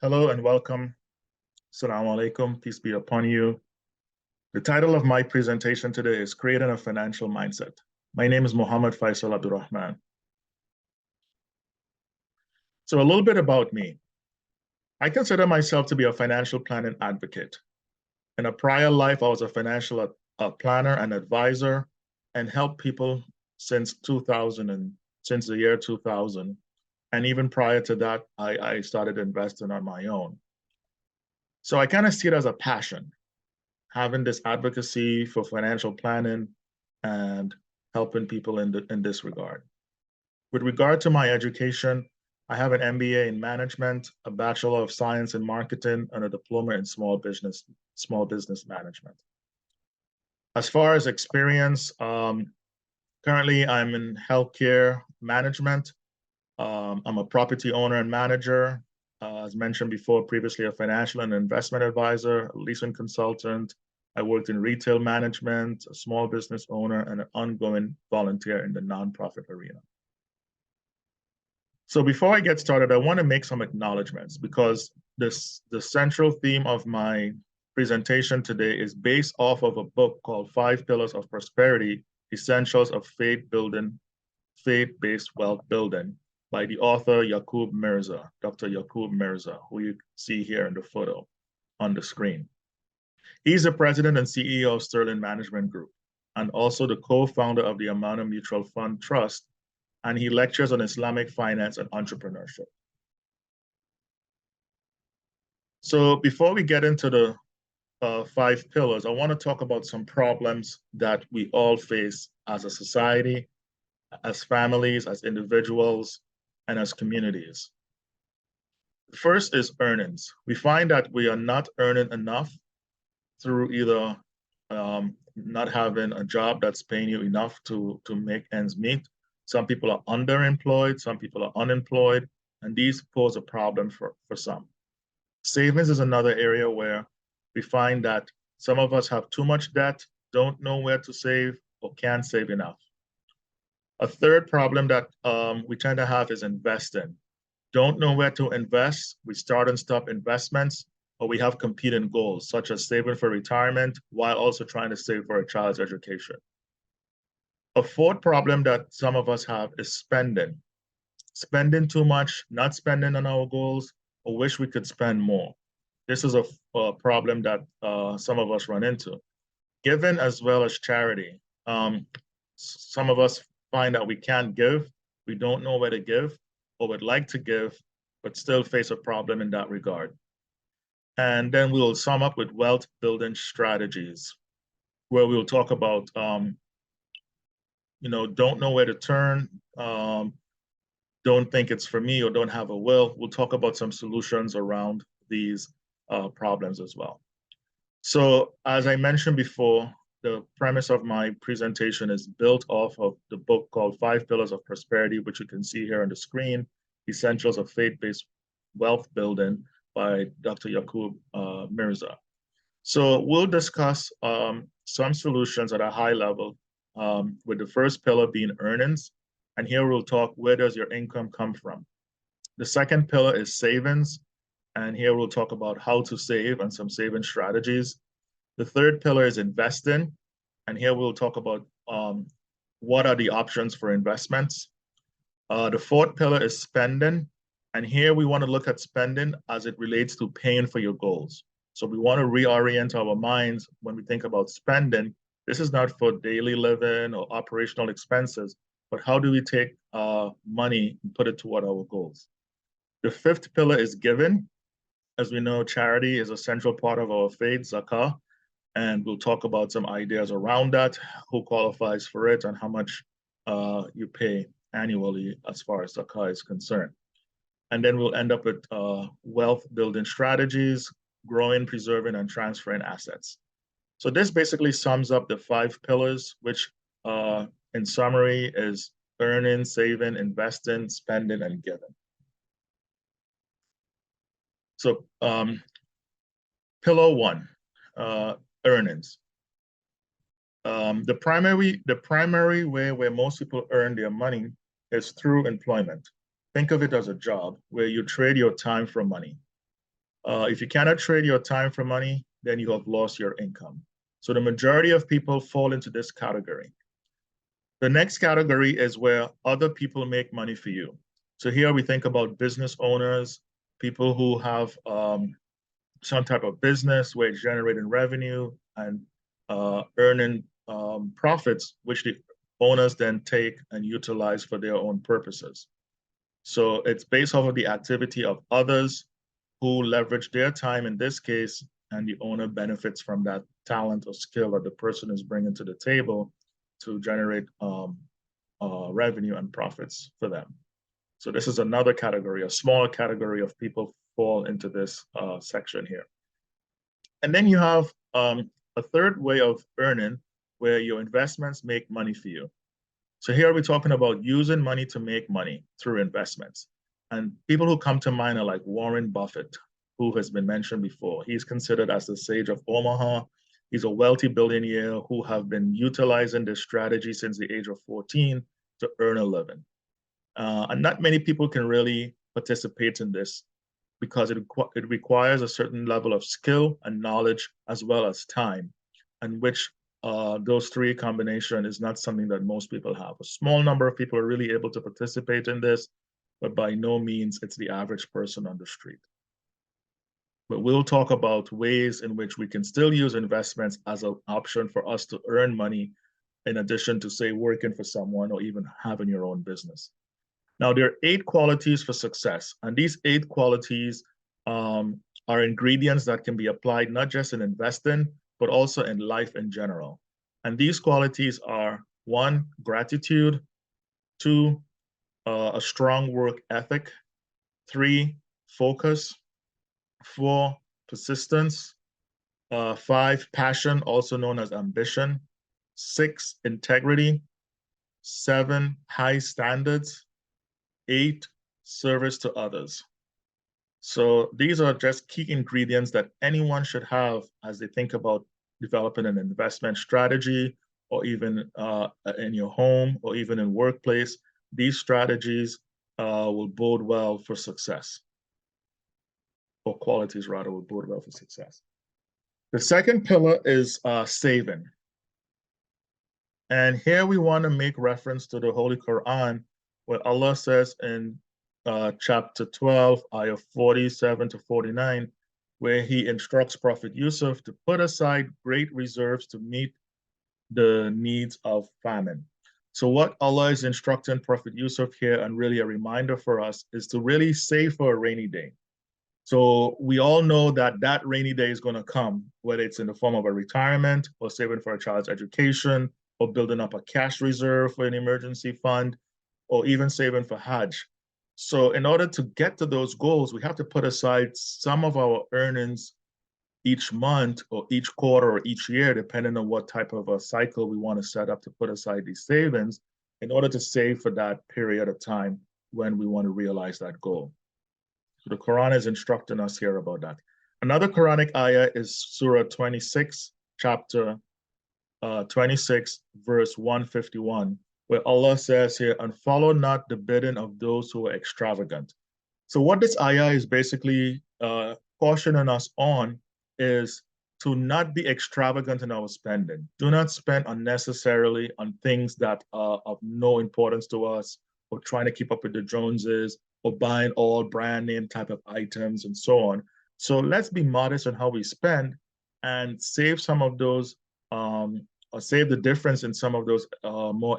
Hello and welcome. Assalamu alaikum. Peace be upon you. The title of my presentation today is Creating a Financial Mindset. My name is Muhammad Faisal Abdur-Rahman. So a little bit about me. I consider myself to be a financial planning advocate. In a prior life, I was a financial planner and advisor and helped people since the year 2000. And even prior to that, I started investing on my own. So I kind of see it as a passion, having this advocacy for financial planning and helping people in this regard. With regard to my education, I have an MBA in management, a Bachelor of Science in marketing, and a diploma in small business management. As far as experience, currently I'm in healthcare management. I'm a property owner and manager. As mentioned before, previously a financial and investment advisor, a leasing consultant. I worked in retail management, a small business owner, and an ongoing volunteer in the nonprofit arena. So before I get started, I want to make some acknowledgments because the central theme of my presentation today is based off of a book called 5 Pillars of Prosperity, Essentials of Faith-Based Wealth Building by the author Yaqub Mirza, Dr. Yaqub Mirza, who you see here in the photo on the screen. He's the president and CEO of Sterling Management Group and also the co-founder of the Amana Mutual Fund Trust, and he lectures on Islamic finance and entrepreneurship. So before we get into the 5 pillars, I want to talk about some problems that we all face as a society, as families, as individuals, and as communities. First is earnings. We find that we are not earning enough through either not having a job that's paying you enough to make ends meet. Some people are underemployed, some people are unemployed, and these pose a problem for some. Savings is another area where we find that some of us have too much debt, don't know where to save, or can't save enough. A third problem that we tend to have is investing. Don't know where to invest, we start and stop investments, or we have competing goals, such as saving for retirement, while also trying to save for a child's education. A fourth problem that some of us have is spending. Spending too much, not spending on our goals, or wish we could spend more. This is a problem that some of us run into. Giving as well as charity. Some of us find that we can't give, we don't know where to give, or would like to give, but still face a problem in that regard. And then we'll sum up with wealth building strategies, where we'll talk about don't know where to turn, don't think it's for me, or don't have a will. We'll talk about some solutions around these problems as well. So as I mentioned before, the premise of my presentation is built off of the book called 5 Pillars of Prosperity, which you can see here on the screen, Essentials of Faith-Based Wealth Building by Dr. Yaqub Mirza. So we'll discuss some solutions at a high level, with the first pillar being earnings. And here we'll talk, where does your income come from? The second pillar is savings. And here we'll talk about how to save and some saving strategies. The third pillar is investing. And here we'll talk about what are the options for investments. The fourth pillar is spending. And here we want to look at spending as it relates to paying for your goals. So we want to reorient our minds when we think about spending. This is not for daily living or operational expenses, but how do we take money and put it toward our goals? The fifth pillar is giving. As we know, charity is a central part of our faith, zakah, and we'll talk about some ideas around that, who qualifies for it, and how much you pay annually as far as zakah is concerned. And then we'll end up with wealth building strategies, growing, preserving, and transferring assets. So this basically sums up the 5 pillars, which in summary is earning, saving, investing, spending, and giving. So pillar 1, earnings. The primary way where most people earn their money is through employment. Think of it as a job where you trade your time for money. If you cannot trade your time for money, then you have lost your income. So the majority of people fall into this category. The next category is where other people make money for you. So here we think about business owners, people who have some type of business where it's generating revenue and earning profits, which the owners then take and utilize for their own purposes. So it's based off of the activity of others who leverage their time in this case, and the owner benefits from that talent or skill that the person is bringing to the table to generate revenue and profits for them. So this is another category, a smaller category of people fall into this section here. And then you have a third way of earning where your investments make money for you. So here we're talking about using money to make money through investments. And people who come to mind are like Warren Buffett, who has been mentioned before. He's considered as the sage of Omaha. He's a wealthy billionaire who have been utilizing this strategy since the age of 14 to earn a living. And not many people can really participate in this because it requires a certain level of skill and knowledge as well as time, and which those three combination is not something that most people have. A small number of people are really able to participate in this, but by no means it's the average person on the street. But we'll talk about ways in which we can still use investments as an option for us to earn money in addition to, say, working for someone or even having your own business. Now, there are 8 qualities for success, and these 8 qualities are ingredients that can be applied not just in investing, but also in life in general. And these qualities are 1, gratitude, 2, a strong work ethic, 3, focus, 4, persistence, 5, passion, also known as ambition, 6, integrity, 7, high standards, 8, service to others. So these are just key ingredients that anyone should have as they think about developing an investment strategy, or even in your home or even in workplace. These strategies will bode well for success, or qualities rather will bode well for success. The second pillar is saving. And here we want to make reference to the Holy Quran, where Allah says in chapter 12, ayah 47 to 49, where he instructs Prophet Yusuf to put aside great reserves to meet the needs of famine. So what Allah is instructing Prophet Yusuf here, and really a reminder for us, is to really save for a rainy day. So we all know that that rainy day is going to come, whether it's in the form of a retirement or saving for a child's education or building up a cash reserve for an emergency fund or even saving for Hajj. So in order to get to those goals, we have to put aside some of our earnings each month or each quarter or each year, depending on what type of a cycle we want to set up to put aside these savings in order to save for that period of time when we want to realize that goal. So the Quran is instructing us here about that. Another Quranic ayah is Surah 26, chapter 26, verse 151, where Allah says here, and follow not the bidding of those who are extravagant. So what this ayah is basically cautioning us on is to not be extravagant in our spending. Do not spend unnecessarily on things that are of no importance to us, or trying to keep up with the Joneses, or buying all brand name type of items and so on. So let's be modest on how we spend and save some of those, or save the difference in some of those more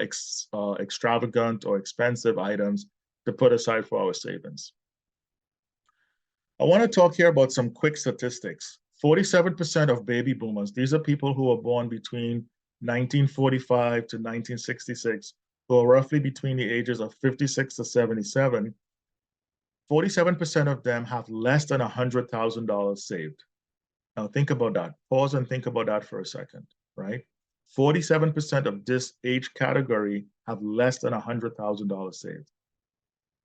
extravagant or expensive items to put aside for our savings. I want to talk here about some quick statistics. 47% of baby boomers, these are people who were born between 1945 to 1966, who are roughly between the ages of 56 to 77, 47% of them have less than $100,000 saved. Now think about that. Pause and think about that for a second, right? 47% of this age category have less than $100,000 saved.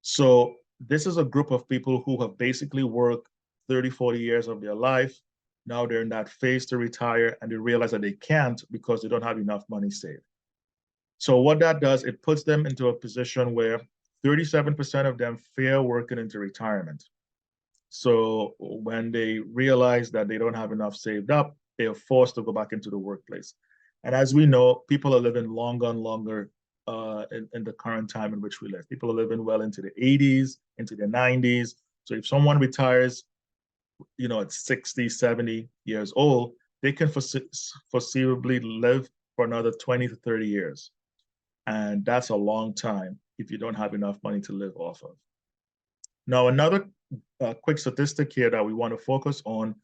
So this is a group of people who have basically worked 30, 40 years of their life. Now they're in that phase to retire, and they realize that they can't because they don't have enough money saved. So what that does, it puts them into a position where 37% of them fear working into retirement. So when they realize that they don't have enough saved up, they are forced to go back into the workplace. And as we know, people are living longer and longer in the current time in which we live. People are living well into the 80s, into the 90s. So if someone retires, at 60, 70 years old, they can foreseeably live for another 20 to 30 years. And that's a long time if you don't have enough money to live off of. Now, another quick statistic here that we want to focus on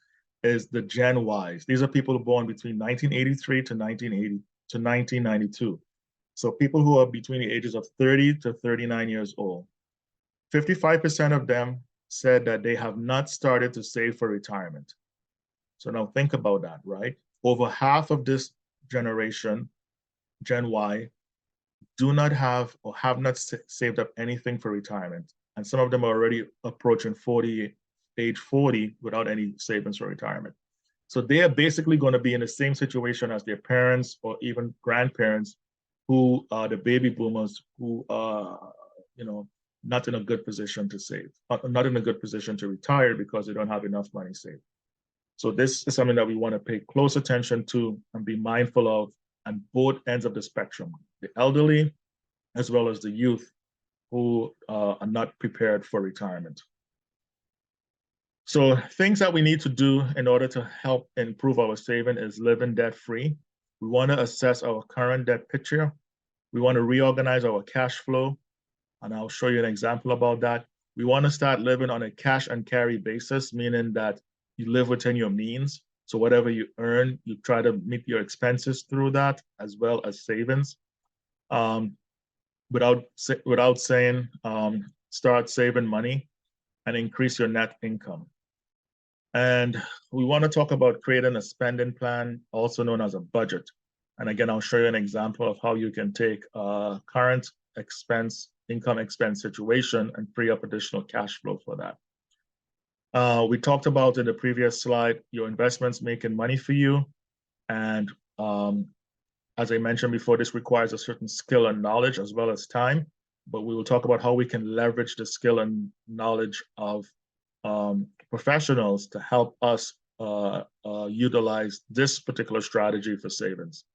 is the Gen Ys. These are people born between 1983 to 1980 to 1992. So people who are between the ages of 30 to 39 years old. 55% of them said that they have not started to save for retirement. So now think about that, right? Over half of this generation, Gen Y, do not have or have not saved up anything for retirement. And some of them are already approaching age 40 without any savings for retirement. So they are basically going to be in the same situation as their parents or even grandparents who are the baby boomers who are, not in a good position to save, not in a good position to retire because they don't have enough money saved. So this is something that we want to pay close attention to and be mindful of on both ends of the spectrum, the elderly as well as the youth who are not prepared for retirement. So things that we need to do in order to help improve our saving is living debt-free. We want to assess our current debt picture. We want to reorganize our cash flow, and I'll show you an example about that. We want to start living on a cash and carry basis, meaning that you live within your means. So whatever you earn, you try to meet your expenses through that, as well as savings. Without saying, start saving money and increase your net income. And we want to talk about creating a spending plan, also known as a budget. And again, I'll show you an example of how you can take a current income expense situation and free up additional cash flow for that. We talked about in the previous slide, your investments making money for you. And as I mentioned before, this requires a certain skill and knowledge as well as time. But we will talk about how we can leverage the skill and knowledge of professionals to help us utilize this particular strategy for savings.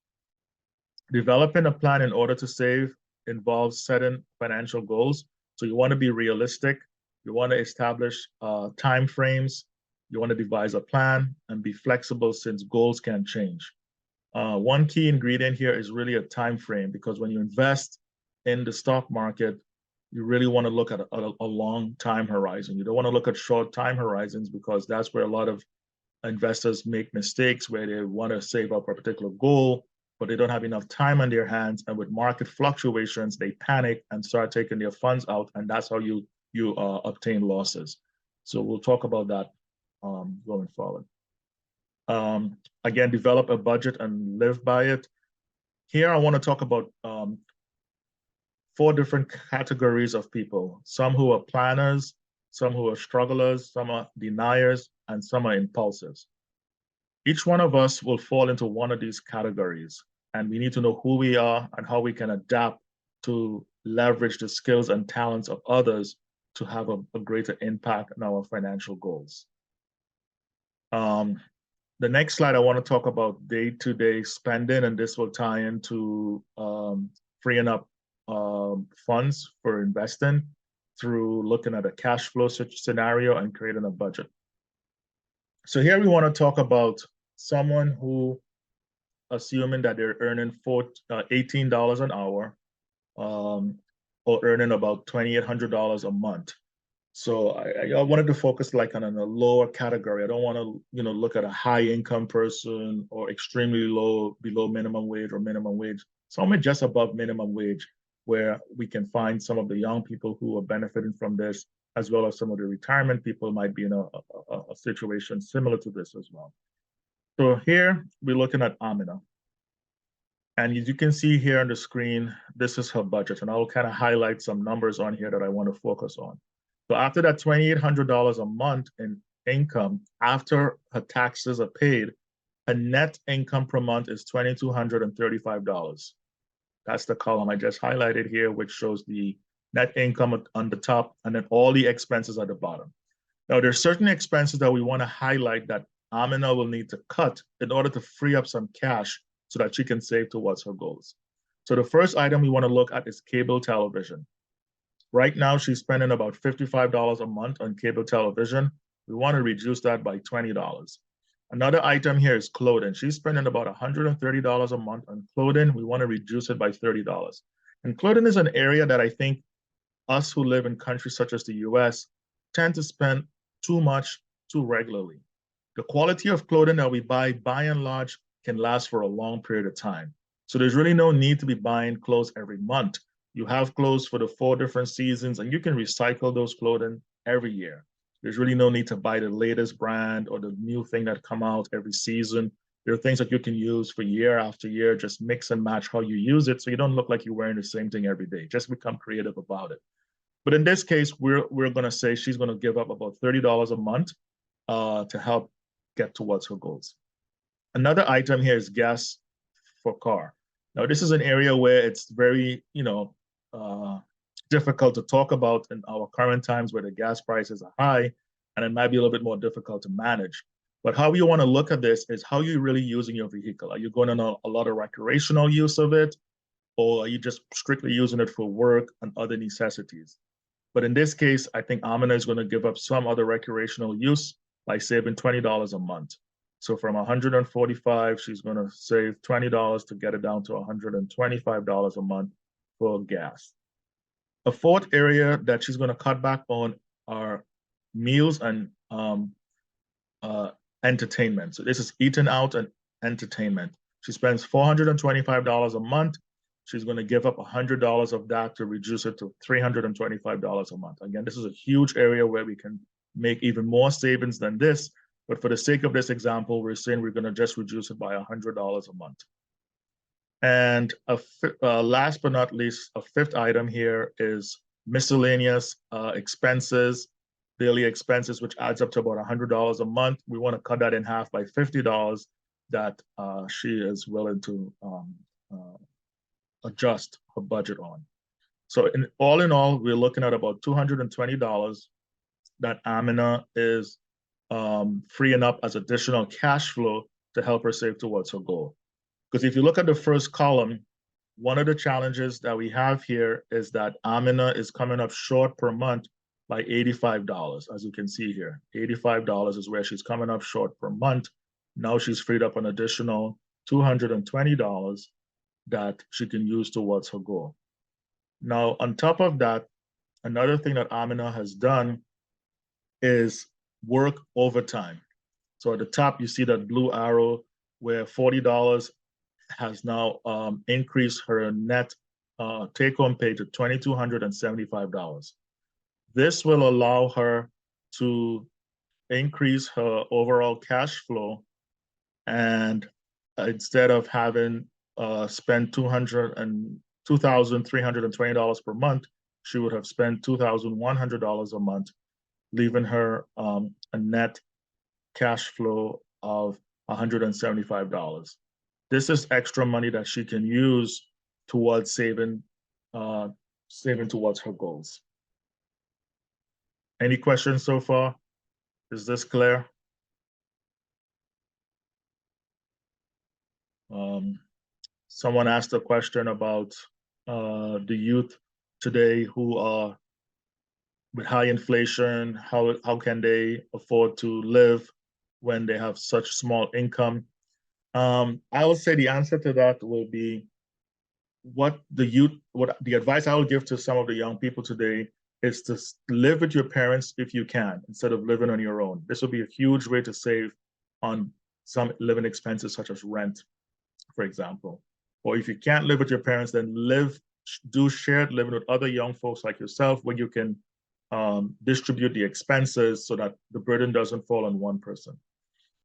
Developing a plan in order to save involves setting financial goals. So you want to be realistic. You want to establish time frames. You want to devise a plan and be flexible since goals can change. One key ingredient here is really a time frame, because when you invest in the stock market, you really want to look at a long time horizon. You don't want to look at short time horizons, because that's where a lot of investors make mistakes, where they want to save up a particular goal, but they don't have enough time on their hands. And with market fluctuations, they panic and start taking their funds out. And that's how you obtain losses. So we'll talk about that going forward. Again, develop a budget and live by it. Here, I want to talk about 4 different categories of people. Some who are planners, some who are strugglers, some are deniers, and some are impulsives. Each one of us will fall into one of these categories, and we need to know who we are and how we can adapt to leverage the skills and talents of others to have a greater impact on our financial goals. The next slide, I want to talk about day-to-day spending, and this will tie into freeing up funds for investing through looking at a cash flow scenario and creating a budget. So here we want to talk about someone who, assuming that they're earning $18 an hour or earning about $2,800 a month. So I wanted to focus like on a lower category. I don't want to, look at a high income person or extremely low, below minimum wage or minimum wage. Someone just above minimum wage, where we can find some of the young people who are benefiting from this, as well as some of the retirement people might be in a situation similar to this as well. So here we're looking at Amina. And as you can see here on the screen, this is her budget. And I'll kind of highlight some numbers on here that I want to focus on. So after that $2,800 a month in income, after her taxes are paid, her net income per month is $2,235. That's the column I just highlighted here, which shows the net income on the top and then all the expenses at the bottom. Now, there's certain expenses that we want to highlight that Amina will need to cut in order to free up some cash so that she can save towards her goals. So the first item we want to look at is cable television. Right now, she's spending about $55 a month on cable television. We want to reduce that by $20. Another item here is clothing. She's spending about $130 a month on clothing. We want to reduce it by $30. And clothing is an area that I think us who live in countries such as the US tend to spend too much too regularly. The quality of clothing that we buy, by and large, can last for a long period of time. So there's really no need to be buying clothes every month. You have clothes for the 4 different seasons, and you can recycle those clothing every year. There's really no need to buy the latest brand or the new thing that come out every season. There are things that you can use for year after year. Just mix and match how you use it so you don't look like you're wearing the same thing every day. Just become creative about it. But in this case, we're going to say she's going to give up about $30 a month to help get towards her goals. Another item here is gas for car. Now, this is an area where it's very, difficult to talk about in our current times where the gas prices are high, and it might be a little bit more difficult to manage. But how you want to look at this is how you're really using your vehicle. Are you going on a lot of recreational use of it, or are you just strictly using it for work and other necessities? But in this case, I think Amina is going to give up some other recreational use by saving $20 a month. So from $145, she's going to save $20 to get it down to $125 a month for gas. A fourth area that she's going to cut back on are meals and entertainment. So this is eating out and entertainment. She spends $425 a month. She's going to give up $100 of that to reduce it to $325 a month. Again, this is a huge area where we can make even more savings than this. But for the sake of this example, we're saying we're going to just reduce it by $100 a month. And last but not least, a fifth item here is miscellaneous expenses, daily expenses, which adds up to about $100 a month. We want to cut that in half by $50 that she is willing to adjust her budget on. So all in all, we're looking at about $220 that Amina is freeing up as additional cash flow to help her save towards her goal. Because if you look at the first column, one of the challenges that we have here is that Amina is coming up short per month by $85, as you can see here. $85 is where she's coming up short per month. Now she's freed up an additional $220 that she can use towards her goal. Now, on top of that, another thing that Amina has done is work overtime. So at the top, you see that blue arrow where $40 has now increased her net take-home pay to $2,275. This will allow her to increase her overall cash flow, and instead of having spent $2,320 per month, she would have spent $2,100 a month, leaving her a net cash flow of $175. This is extra money that she can use towards saving towards her goals. Any questions so far? Is this clear? Someone asked a question about the youth today who are with high inflation, how can they afford to live when they have such small income? I would say the answer to that will be what the advice I would give to some of the young people today is to live with your parents if you can, instead of living on your own. This will be a huge way to save on some living expenses such as rent, for example. Or if you can't live with your parents, then do shared living with other young folks like yourself, where you can distribute the expenses so that the burden doesn't fall on one person.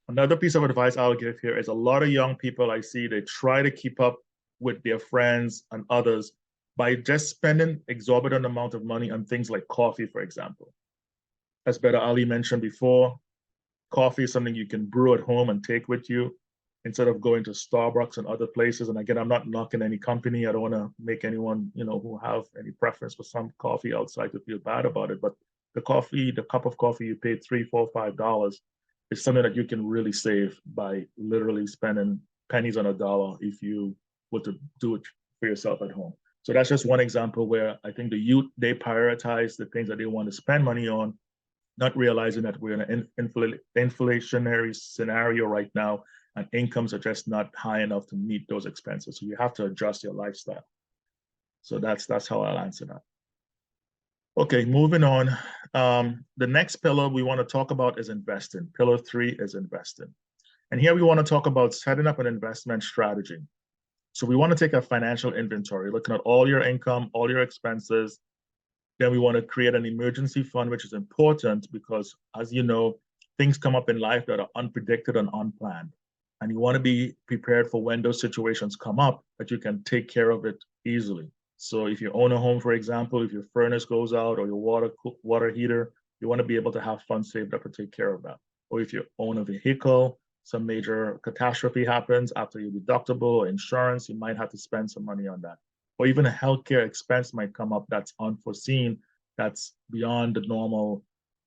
Another piece of advice I'll give here is a lot of young people I see, they try to keep up with their friends and others by just spending exorbitant amount of money on things like coffee, for example. As Brother Ali mentioned before, coffee is something you can brew at home and take with you instead of going to Starbucks and other places. And again, I'm not knocking any company. I don't want to make anyone, who have any preference for some coffee outside to feel bad about it. But the coffee, the cup of coffee you paid $3, $4, $5 is something that you can really save by literally spending pennies on a dollar if you were to do it for yourself at home. So that's just one example where I think the youth, they prioritize the things that they want to spend money on, not realizing that we're in an inflationary scenario right now, and incomes are just not high enough to meet those expenses. So you have to adjust your lifestyle. So that's how I'll answer that. Okay, moving on. The next pillar we want to talk about is investing. Pillar 3 is investing. And here we want to talk about setting up an investment strategy. So we want to take a financial inventory, looking at all your income, all your expenses. Then we want to create an emergency fund, which is important because, as you know, things come up in life that are unpredicted and unplanned. And you want to be prepared for when those situations come up, that you can take care of it easily. So if you own a home, for example, if your furnace goes out or your water heater, you want to be able to have funds saved up to take care of that. Or if you own a vehicle, some major catastrophe happens after your deductible or insurance, you might have to spend some money on that. Or even a healthcare expense might come up that's unforeseen, that's beyond the normal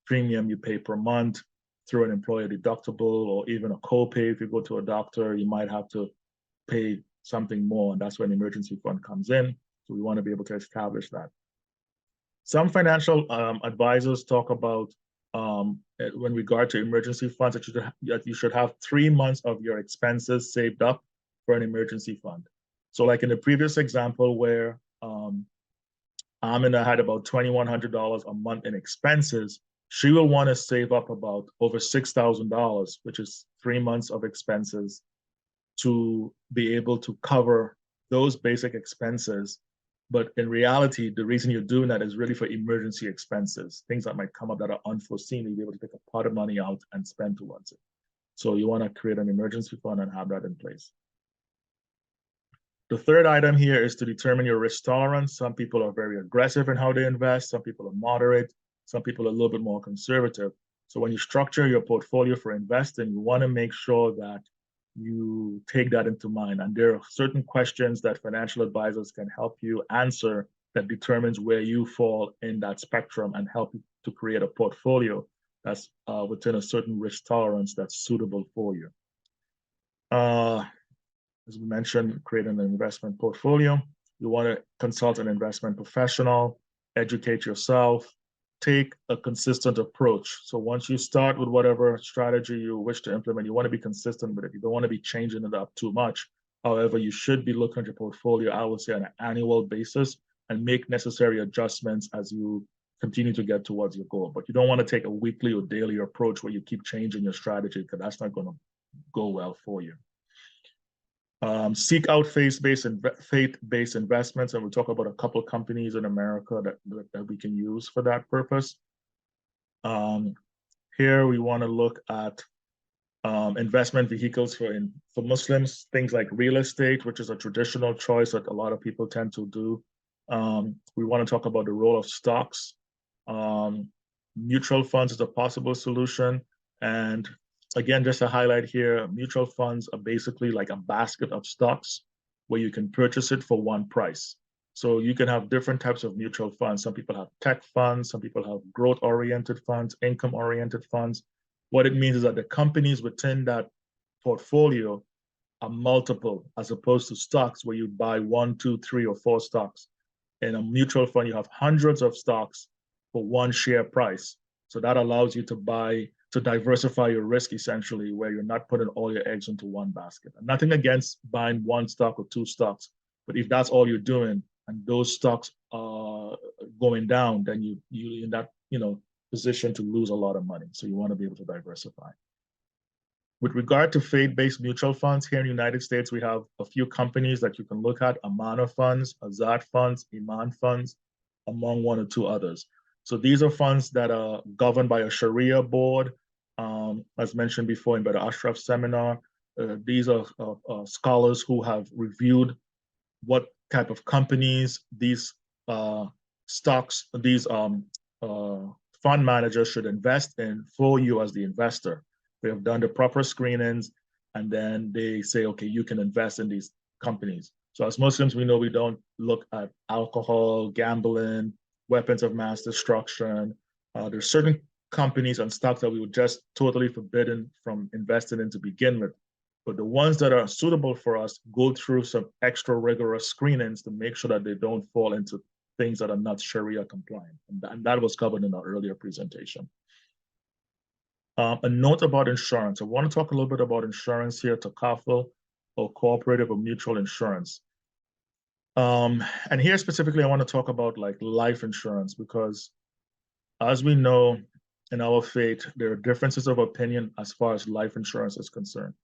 premium you pay per month through an employer deductible, or even a copay. If you go to a doctor, you might have to pay something more, and that's when emergency fund comes in. So we want to be able to establish that. Some financial advisors talk about when regard to emergency funds that you should have 3 months of your expenses saved up for an emergency fund. So like in the previous example where Amina had about $2,100 a month in expenses, she will want to save up about over $6,000, which is 3 months of expenses, to be able to cover those basic expenses. But in reality, the reason you're doing that is really for emergency expenses, things that might come up that are unforeseen. You'll be able to take a pot of money out and spend towards it. So you want to create an emergency fund and have that in place. The third item here is to determine your risk tolerance. Some people are very aggressive in how they invest. Some people are moderate. Some people are a little bit more conservative. So when you structure your portfolio for investing, you want to make sure that you take that into mind. And there are certain questions that financial advisors can help you answer that determines where you fall in that spectrum and help you to create a portfolio that's within a certain risk tolerance that's suitable for you. As we mentioned, creating an investment portfolio. You want to consult an investment professional, educate yourself, take a consistent approach. So once you start with whatever strategy you wish to implement, you want to be consistent with it. You don't want to be changing it up too much. However, you should be looking at your portfolio, I would say, on an annual basis and make necessary adjustments as you continue to get towards your goal. But you don't want to take a weekly or daily approach where you keep changing your strategy, because that's not going to go well for you. Seek out faith-based investments, and we'll talk about a couple of companies in America that we can use for that purpose. Here we want to look at investment vehicles for Muslims, things like real estate, which is a traditional choice that a lot of people tend to do. We want to talk about the role of stocks. Mutual funds is a possible solution, and again, just to highlight here, mutual funds are basically like a basket of stocks where you can purchase it for one price. So you can have different types of mutual funds. Some people have tech funds, some people have growth-oriented funds, income-oriented funds. What it means is that the companies within that portfolio are multiple, as opposed to stocks where you buy 1, 2, 3, or 4 stocks. In a mutual fund, you have hundreds of stocks for one share price. So that allows you to diversify your risk, essentially, where you're not putting all your eggs into one basket. And nothing against buying 1 stock or 2 stocks, but if that's all you're doing and those stocks are going down, then you're in that position to lose a lot of money. So you want to be able to diversify. With regard to faith-based mutual funds, here in the United States, we have a few companies that you can look at: Amana funds, Azad funds, Iman funds, among 1 or 2 others. So these are funds that are governed by a Sharia board. As mentioned before in the Ashraf seminar, these are scholars who have reviewed what type of companies these fund managers should invest in for you as the investor. They have done the proper screenings, and then they say, okay, you can invest in these companies. So as Muslims, we know we don't look at alcohol, gambling, weapons of mass destruction, There's certain companies and stocks that we would just totally forbidden from investing in to begin with. But the ones that are suitable for us go through some extra rigorous screenings to make sure that they don't fall into things that are not Sharia compliant. And that was covered in our earlier presentation. A note about insurance. I want to talk a little bit about insurance here, takaful or cooperative or mutual insurance. And here specifically, I want to talk about like life insurance, because as we know in our faith, there are differences of opinion as far as life insurance is concerned.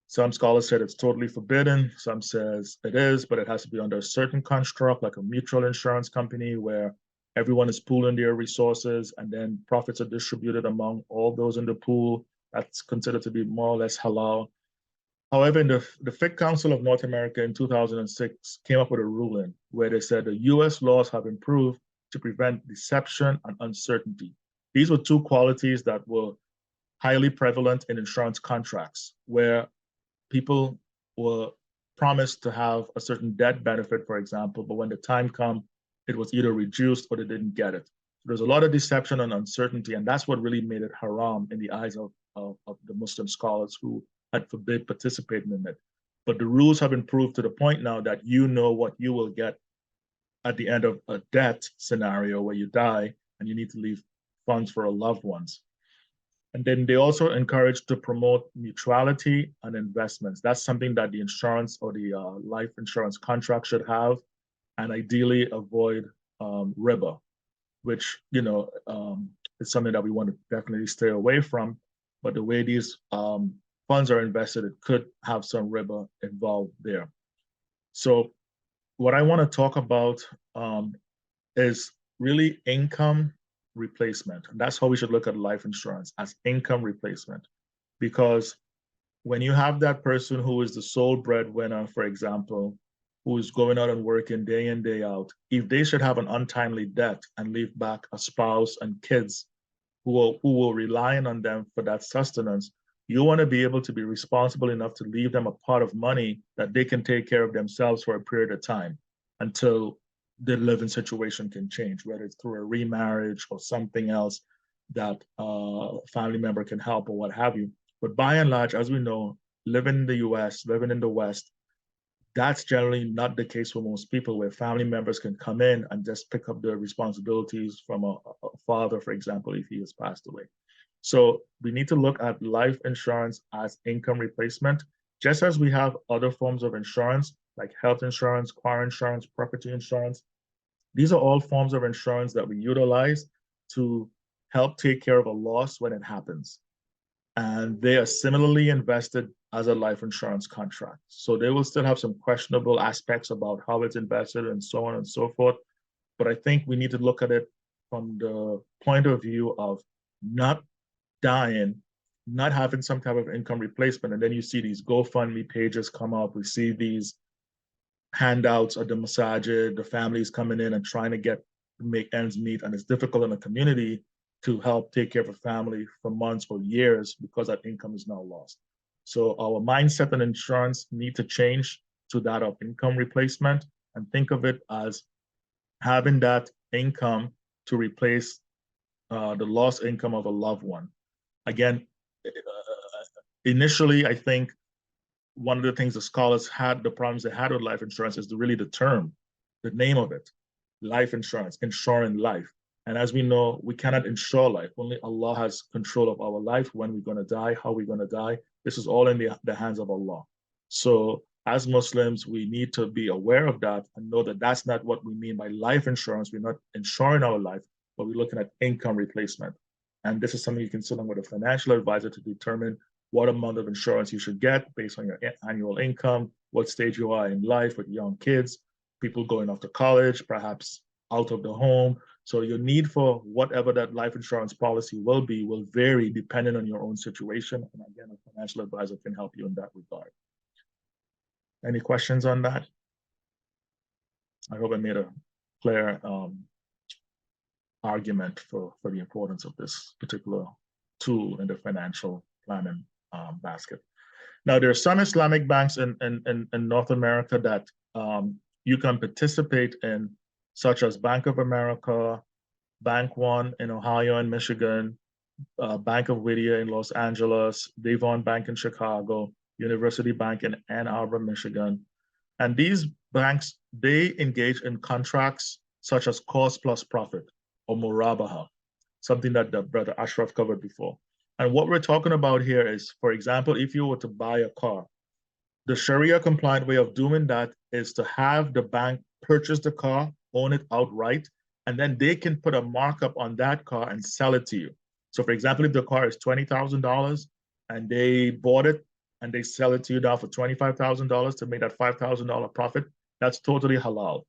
Some scholars said it's totally forbidden. Some says it is, but it has to be under a certain construct, like a mutual insurance company where everyone is pooling their resources and then profits are distributed among all those in the pool. That's considered to be more or less halal. However, the Fiqh Council of North America in 2006 came up with a ruling where they said the US laws have improved to prevent deception and uncertainty. These were two qualities that were highly prevalent in insurance contracts, where people were promised to have a certain death benefit, for example, but when the time comes, it was either reduced or they didn't get it. So there's a lot of deception and uncertainty, and that's what really made it haram in the eyes of the Muslim scholars who had forbid participating in it. But the rules have improved to the point now that you know what you will get at the end of a death scenario where you die and you need to leave funds for our loved ones. And then they also encourage to promote neutrality and investments. That's something that the insurance or the life insurance contract should have, and ideally avoid riba, which is something that we want to definitely stay away from. But the way these funds are invested, it could have some riba involved there. So what I want to talk about is really income replacement. And that's how we should look at life insurance, as income replacement. Because when you have that person who is the sole breadwinner, for example, who is going out and working day in, day out, if they should have an untimely death and leave back a spouse and kids who will rely on them for that sustenance, you want to be able to be responsible enough to leave them a pot of money that they can take care of themselves for a period of time until the living situation can change, whether it's through a remarriage or something else that a family member can help or what have you. But by and large, as we know, living in the US, living in the West, that's generally not the case for most people, where family members can come in and just pick up their responsibilities from a father, for example, if he has passed away. So we need to look at life insurance as income replacement, just as we have other forms of insurance like health insurance, car insurance, property insurance. These are all forms of insurance that we utilize to help take care of a loss when it happens. And they are similarly invested as a life insurance contract. So they will still have some questionable aspects about how it's invested and so on and so forth. But I think we need to look at it from the point of view of not dying, not having some type of income replacement. And then you see these GoFundMe pages come up. We see these handouts at the Masjid, the families coming in and trying to make ends meet. And it's difficult in a community to help take care of a family for months or years because that income is now lost. So our mindset and insurance need to change to that of income replacement, and think of it as having that income to replace the lost income of a loved one. Again, initially, I think one of the things the scholars had, the problems they had with life insurance is really the term, the name of it, life insurance, insuring life. And as we know, we cannot insure life. Only Allah has control of our life, when we're going to die, how we're going to die. This is all in the hands of Allah. So as Muslims, we need to be aware of that and know that that's not what we mean by life insurance. We're not insuring our life, but we're looking at income replacement. And this is something you can sit down with a financial advisor to determine what amount of insurance you should get based on your annual income, what stage you are in life with young kids, people going off to college, perhaps out of the home. So your need for whatever that life insurance policy will vary depending on your own situation. And again, a financial advisor can help you in that regard. Any questions on that? I hope I made a clear argument for the importance of this particular tool in the financial planning basket. Now, there are some Islamic banks in North America that you can participate in, such as Bank of America, Bank One in Ohio and Michigan, Bank of Whittier in Los Angeles, Devon Bank in Chicago, University Bank in Ann Arbor, Michigan. And these banks, they engage in contracts such as cost plus profit or murabaha, something that the brother Ashraf covered before. And what we're talking about here is, for example, if you were to buy a car, the Sharia compliant way of doing that is to have the bank purchase the car, own it outright, and then they can put a markup on that car and sell it to you. So, for example, if the car is $20,000 and they bought it and they sell it to you now for $25,000 to make that $5,000 profit, that's totally halal.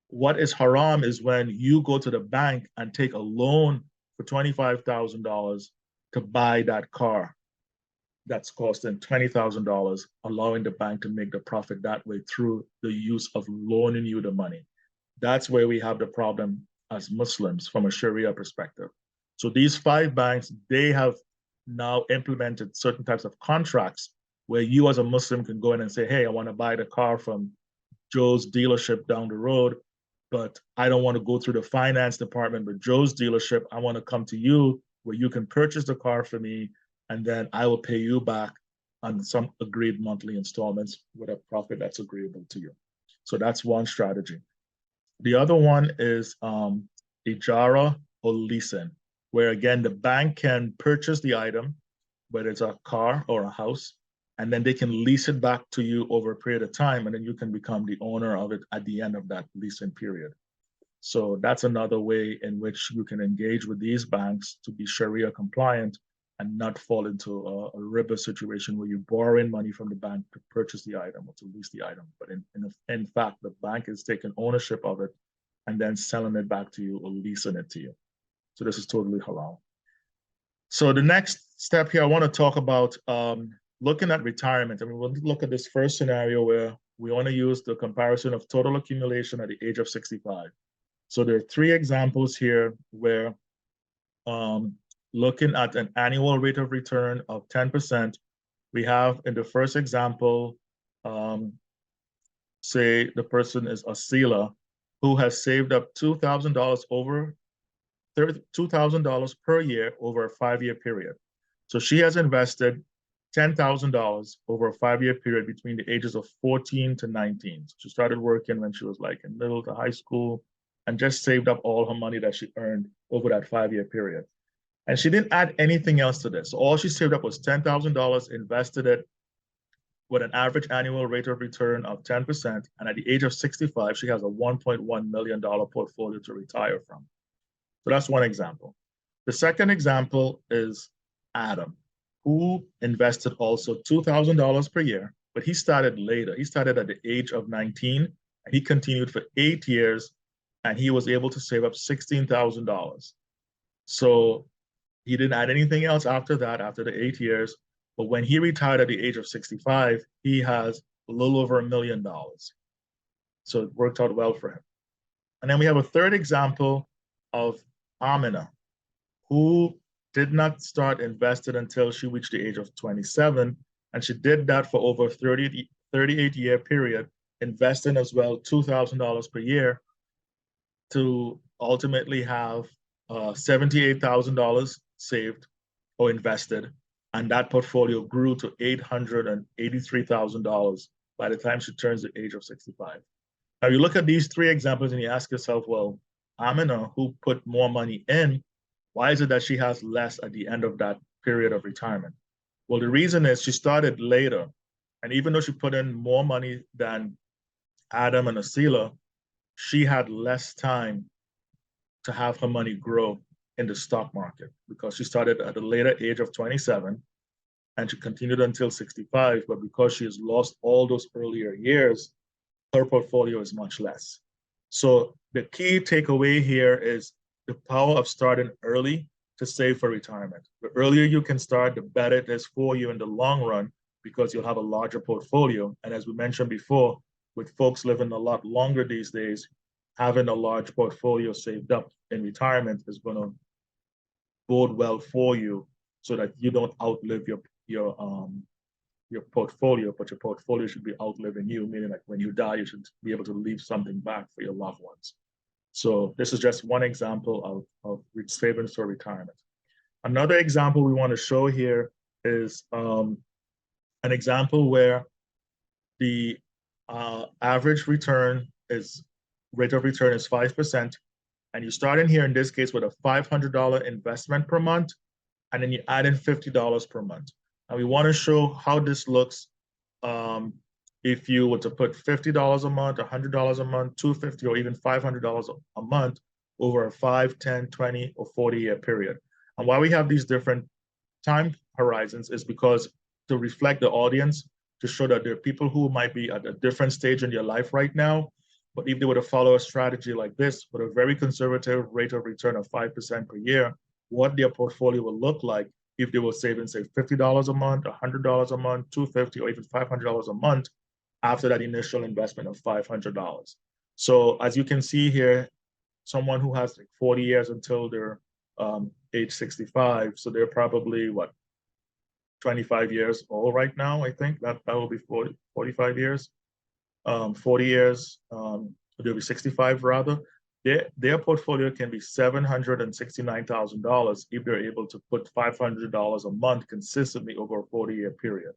What is haram is when you go to the bank and take a loan for $25,000 to buy that car that's costing $20,000, allowing the bank to make the profit that way through the use of loaning you the money. That's where we have the problem as Muslims from a Sharia perspective. So these 5 banks, they have now implemented certain types of contracts where you as a Muslim can go in and say, hey, I want to buy the car from Joe's dealership down the road, but I don't want to go through the finance department with Joe's dealership. I want to come to you where you can purchase the car for me, and then I will pay you back on some agreed monthly installments with a profit that's agreeable to you. So that's one strategy. The other one is ijara or leasing, where again, the bank can purchase the item, whether it's a car or a house, and then they can lease it back to you over a period of time, and then you can become the owner of it at the end of that leasing period. So that's another way in which you can engage with these banks to be Sharia compliant and not fall into a riba situation where you're borrowing money from the bank to purchase the item or to lease the item. But in fact, the bank is taking ownership of it and then selling it back to you or leasing it to you. So this is totally halal. So the next step here, I want to talk about looking at retirement. I mean, we'll look at this first scenario where we want to use the comparison of total accumulation at the age of 65. So there are 3 examples here where looking at an annual rate of return of 10%, we have in the first example, say the person is Asila, who has saved up $2,000 over $2,000 per year over a 5-year period. So she has invested $10,000 over a 5-year period between the ages of 14 to 19. So she started working when she was like in middle to high school and just saved up all her money that she earned over that 5-year period. And she didn't add anything else to this. So all she saved up was $10,000, invested it with an average annual rate of return of 10%. And at the age of 65, she has a $1.1 million portfolio to retire from. So that's one example. The second example is Adam, who invested also $2,000 per year, but he started later. He started at the age of 19, and he continued for 8 years, and he was able to save up $16,000. So he didn't add anything else after that, after the 8 years. But when he retired at the age of 65, he has a little over $1 million. So it worked out well for him. And then we have a third example of Amina, who did not start investing until she reached the age of 27. And she did that for over a 38-year period, investing as well $2,000 per year to ultimately have $78,000 saved or invested. And that portfolio grew to $883,000 by the time she turns the age of 65. Now you look at these 3 examples and you ask yourself, well, Amina, who put more money in, why is it that she has less at the end of that period of retirement? Well, the reason is she started later. And even though she put in more money than Adam and Asila, she had less time to have her money grow in the stock market because she started at a later age of 27 and she continued until 65. But because she has lost all those earlier years, her portfolio is much less. So the key takeaway here is the power of starting early to save for retirement. The earlier you can start, the better it is for you in the long run because you'll have a larger portfolio. And as we mentioned before, with folks living a lot longer these days, having a large portfolio saved up in retirement is going to bode well for you so that you don't outlive your portfolio, but your portfolio should be outliving you, meaning like when you die, you should be able to leave something back for your loved ones. So this is just one example of savings for retirement. Another example we want to show here is an example where the average return is rate of return is 5%. And you start in here in this case with a $500 investment per month, and then you add in $50 per month. And we want to show how this looks if you were to put $50 a month, $100 a month, $250, or even $500 a month over a 5, 10, 20, or 40-year period. And why we have these different time horizons is because to reflect the audience, to show that there are people who might be at a different stage in their life right now, but if they were to follow a strategy like this with a very conservative rate of return of 5% per year, what their portfolio will look like if they were saving, say, $50 a month, $100 a month, $250, or even $500 a month after that initial investment of $500. So as you can see here, someone who has like 40 years until they're age 65, so they're probably, what, 25 years old right now, I think. That will be 40, 45 years. 40 years, they'll be 65 rather. Their portfolio can be $769,000 if they're able to put $500 a month consistently over a 40-year period.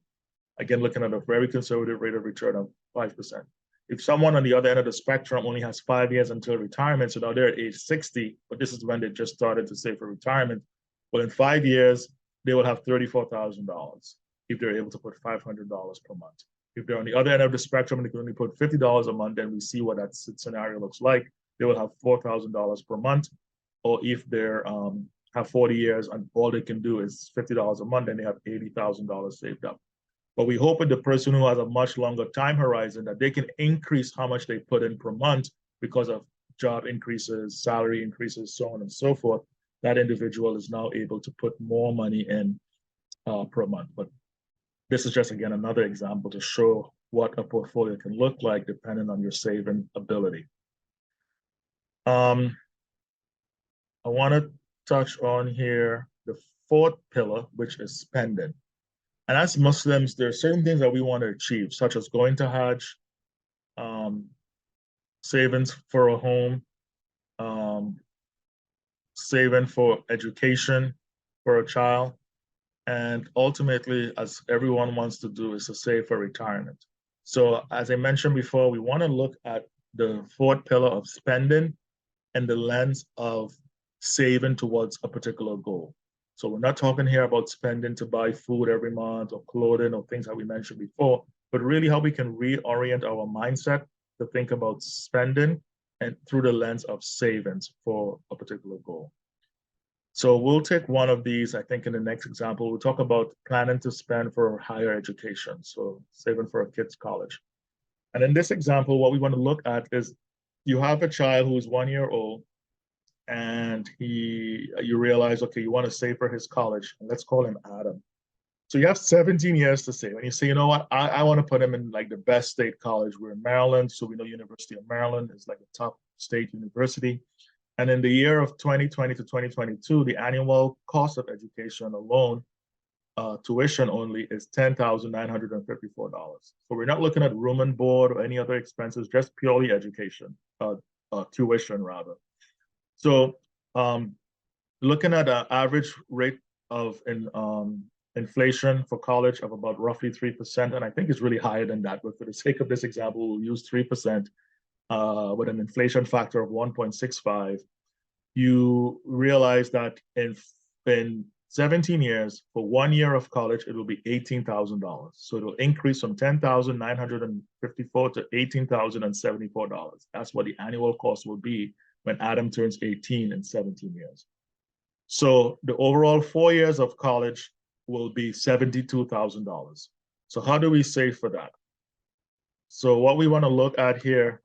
Again, looking at a very conservative rate of return of 5%. If someone on the other end of the spectrum only has 5 years until retirement, so now they're at age 60, but this is when they just started to save for retirement, well, in 5 years, they will have $34,000 if they're able to put $500 per month. If they're on the other end of the spectrum and they can only put $50 a month, then we see what that scenario looks like. They will have $4,000 per month. Or if they're have 40 years and all they can do is $50 a month, then they have $80,000 saved up. But we hope with the person who has a much longer time horizon that they can increase how much they put in per month because of job increases, salary increases, so on and so forth. That individual is now able to put more money in per month. But this is just, again, another example to show what a portfolio can look like depending on your saving ability. I want to touch on here the fourth pillar, which is spending. And as Muslims, there are certain things that we want to achieve, such as going to Hajj, savings for a home, saving for education for a child, and ultimately, as everyone wants to do, is to save for retirement. So as I mentioned before, we want to look at the fourth pillar of spending and the lens of saving towards a particular goal. So we're not talking here about spending to buy food every month or clothing or things that we mentioned before, but really how we can reorient our mindset to think about spending and through the lens of savings for a particular goal. So we'll take one of these, I think in the next example, we'll talk about planning to spend for higher education. So saving for a kid's college. And in this example, what we want to look at is you have a child who is 1 year old and you realize, okay, you want to save for his college. And let's call him Adam. So you have 17 years to save. And you say, you know what, I want to put him in like the best state college. We're in Maryland, so we know University of Maryland is like a top state university. And in the year of 2020 to 2022, the annual cost of education alone, tuition only, is $10,954. So we're not looking at room and board or any other expenses, just purely education, tuition rather. So looking at an average rate of inflation for college of about roughly 3%, and I think it's really higher than that, but for the sake of this example, we'll use 3%. With an inflation factor of 1.65, you realize that in 17 years, for 1 year of college, it will be $18,000. So it'll increase from $10,954 to $18,074. That's what the annual cost will be when Adam turns 18 in 17 years. So the overall 4 years of college will be $72,000. So how do we save for that? So what we want to look at here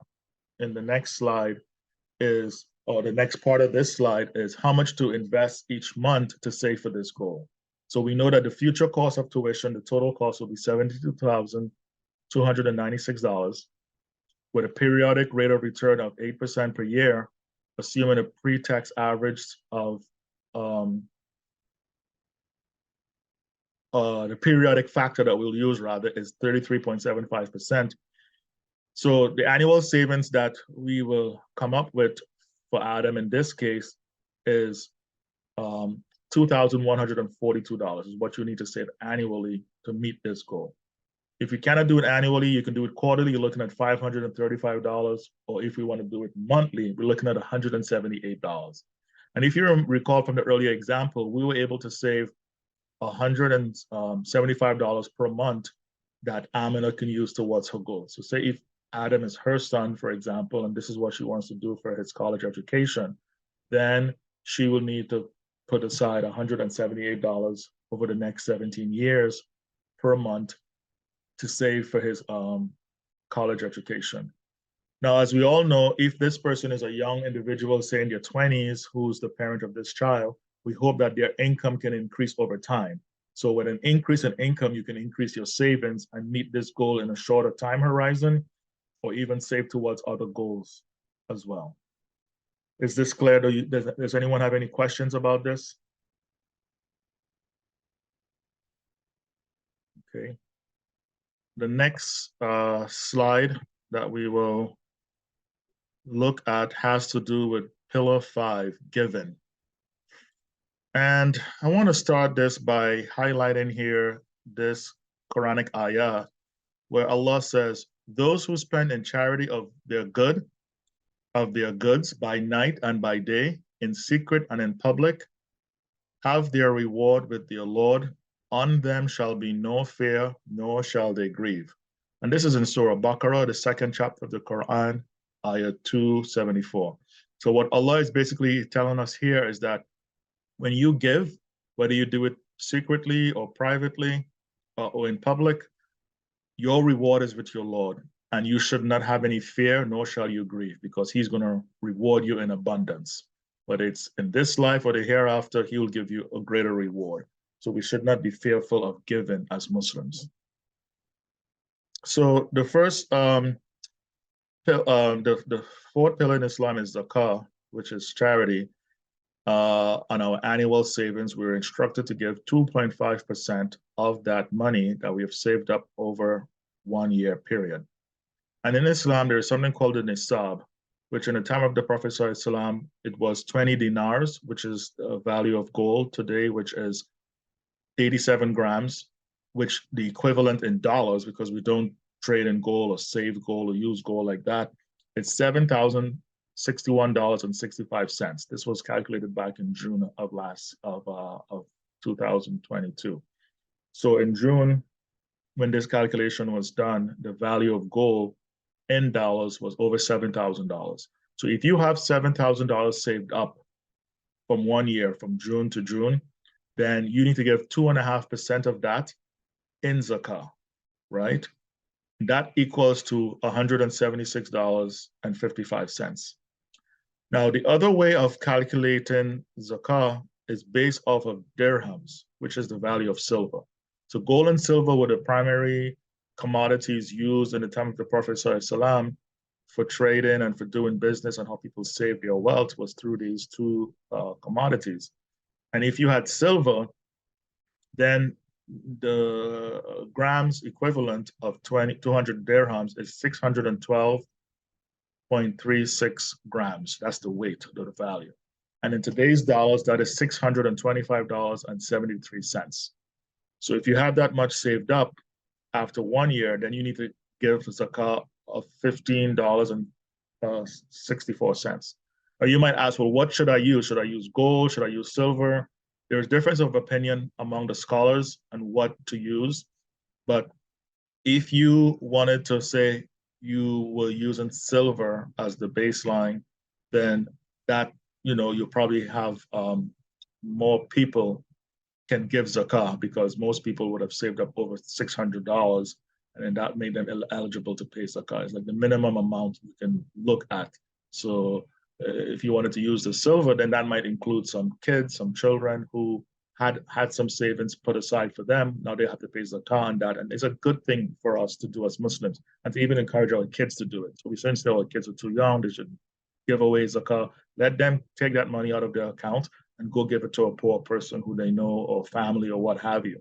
in the next slide is, or the next part of this slide is how much to invest each month to save for this goal. So we know that the future cost of tuition, the total cost will be $72,296 with a periodic rate of return of 8% per year, assuming a pre-tax average of the periodic factor that we'll use rather is 33.75%. So the annual savings that we will come up with for Adam in this case is $2,142 is what you need to save annually to meet this goal. If you cannot do it annually, you can do it quarterly. You're looking at $535. Or if we want to do it monthly, we're looking at $178. And if you recall from the earlier example, we were able to save $175 per month that Amina can use towards her goal. So say if Adam is her son, for example, and this is what she wants to do for his college education, then she will need to put aside $178 over the next 17 years per month to save for his college education. Now, as we all know, if this person is a young individual, say in their 20s, who's the parent of this child, we hope that their income can increase over time. So with an increase in income, you can increase your savings and meet this goal in a shorter time horizon, or even save towards other goals as well. Is this clear? Does anyone have any questions about this? Okay. The next slide that we will look at has to do with pillar 5, giving. And I want to start this by highlighting here this Quranic ayah where Allah says, those who spend in charity of their goods by night and by day, in secret and in public, have their reward with their Lord. On them shall be no fear, nor shall they grieve. And this is in Surah Baqarah, the 2nd chapter of the Quran, ayah 274. So what Allah is basically telling us here is that when you give, whether you do it secretly or privately or in public, your reward is with your Lord. And you should not have any fear, nor shall you grieve, because he's going to reward you in abundance. Whether it's in this life or the hereafter, he will give you a greater reward. So we should not be fearful of giving as Muslims. So the first, the 4th pillar in Islam is zakah, which is charity. On our annual savings, we're instructed to give 2.5% of that money that we have saved up over 1 year period. And in Islam, there is something called the nisab, which in the time of the Prophet ﷺ, it was 20 dinars, which is the value of gold today, which is 87 grams, which the equivalent in dollars, because we don't trade in gold or save gold or use gold like that, it's $7,061.65. This was calculated back in June of 2022. So in June, when this calculation was done, the value of gold in dollars was over $7,000. So if you have $7,000 saved up from 1 year, from June to June, then you need to give 2.5% of that in zakah, right? That equals to $176.55. Now, the other way of calculating zakah is based off of dirhams, which is the value of silver. So gold and silver were the primary commodities used in the time of the Prophet ﷺ for trading and for doing business, and how people save their wealth was through these two commodities. And if you had silver, then the grams equivalent of 200 dirhams is 612.36 grams. That's the weight, the value. And in today's dollars, that is $625.73. So if you have that much saved up after 1 year, then you need to give zakah of $15.64. Or you might ask, well, what should I use? Should I use gold? Should I use silver? There's difference of opinion among the scholars on what to use. But if you wanted to say you were using silver as the baseline, then that, you'll probably have more people can give zakah, because most people would have saved up over $600, and then that made them eligible to pay zakah. It's like the minimum amount you can look at. So if you wanted to use the silver, then that might include some kids, some children who had some savings put aside for them. Now they have to pay zakah on that. And it's a good thing for us to do as Muslims, and to even encourage our kids to do it. So we shouldn't say our kids are too young, they should give away zakah. Let them take that money out of their account and go give it to a poor person who they know, or family, or what have you.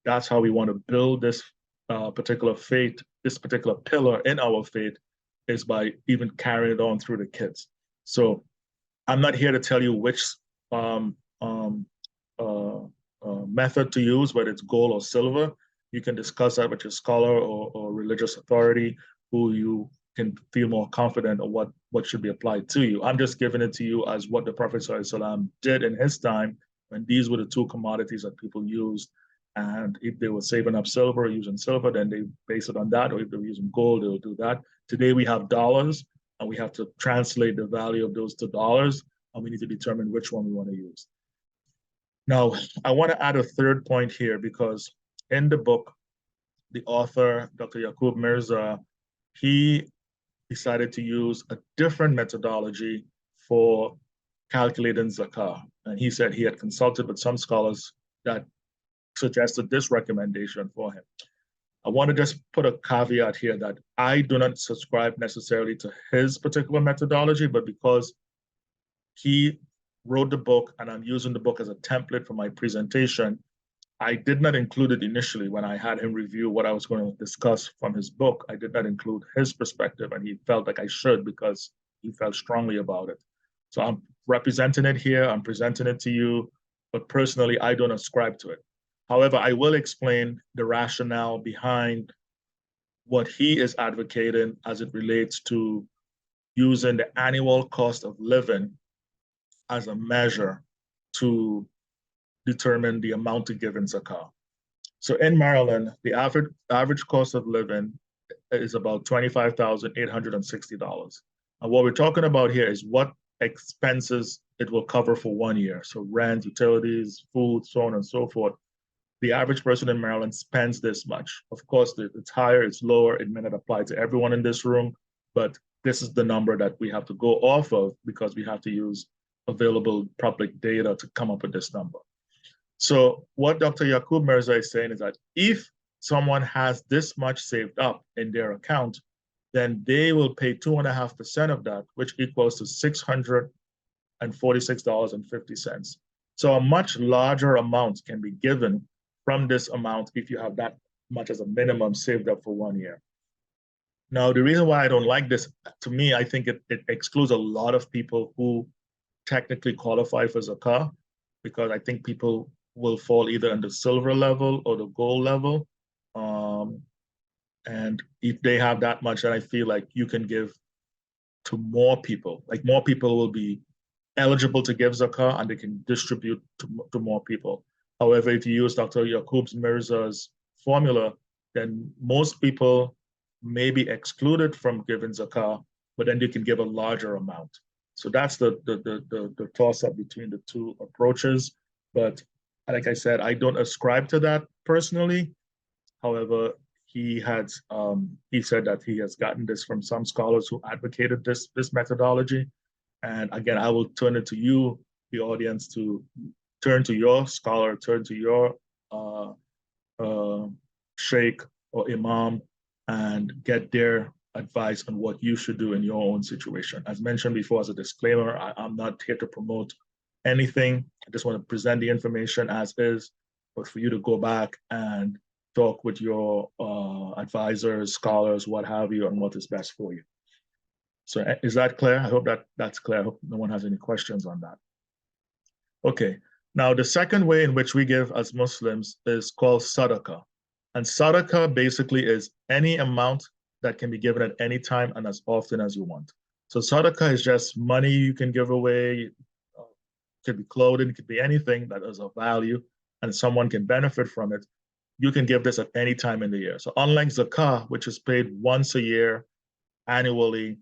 That's how we want to build this particular faith, this particular pillar in our faith, is by even carrying it on through the kids. So I'm not here to tell you which um, um, method to use, whether it's gold or silver. You can discuss that with your scholar or religious authority who you can feel more confident of what should be applied to you. I'm just giving it to you as what the Prophet ﷺ did in his time when these were the two commodities that people used. And if they were saving up silver or using silver, then they base it on that. Or if they were using gold, they'll do that. Today we have dollars, and we have to translate the value of those to dollars, and we need to determine which one we want to use. Now, I want to add a third point here because in the book, the author, Dr. Yaqub Mirza, he decided to use a different methodology for calculating zakah. And he said he had consulted with some scholars that suggested this recommendation for him. I want to just put a caveat here that I do not subscribe necessarily to his particular methodology, but because he wrote the book and I'm using the book as a template for my presentation, I did not include it initially when I had him review what I was going to discuss from his book. I did not include his perspective, and he felt like I should because he felt strongly about it. So I'm representing it here, I'm presenting it to you, but personally, I don't ascribe to it. However, I will explain the rationale behind what he is advocating as it relates to using the annual cost of living as a measure to determine the amount to give in zakah. So in Maryland, the average cost of living is about $25,860. And what we're talking about here is what expenses it will cover for 1 year. So rent, utilities, food, so on and so forth. The average person in Maryland spends this much. Of course, it's higher, it's lower. It may not apply to everyone in this room, but this is the number that we have to go off of because we have to use available public data to come up with this number. So what Dr. Yaqub Mirza is saying is that if someone has this much saved up in their account, then they will pay 2.5% of that, which equals to $646.50. So a much larger amount can be given from this amount if you have that much as a minimum saved up for 1 year. Now, the reason why I don't like this, to me, I think it excludes a lot of people who technically qualify for zakah, because I think people will fall either in the silver level or the gold level. And if they have that much, then I feel like you can give to more people. Like more people will be eligible to give zakah and they can distribute to more people. However, if you use Dr. Yaqub Mirza's formula, then most people may be excluded from giving zakah, but then they can give a larger amount. So that's the toss-up between the two approaches. But like I said, I don't ascribe to that personally. However, he said that he has gotten this from some scholars who advocated this methodology. And again, I will turn it to you, the audience, to turn to your scholar, turn to your sheikh or imam, and get their advice on what you should do in your own situation. As mentioned before, as a disclaimer, I'm not here to promote anything. I just want to present the information as is, but for you to go back and talk with your advisors, scholars, what have you, on what is best for you. So is that clear? I hope that's clear. I hope no one has any questions on that. Okay, now the second way in which we give as Muslims is called sadaqah. And sadaqah basically is any amount that can be given at any time and as often as you want. So sadaqah is just money you can give away. It could be clothing, it could be anything that is of value and someone can benefit from it. You can give this at any time in the year. So unlike zakah, which is paid once a year, annually,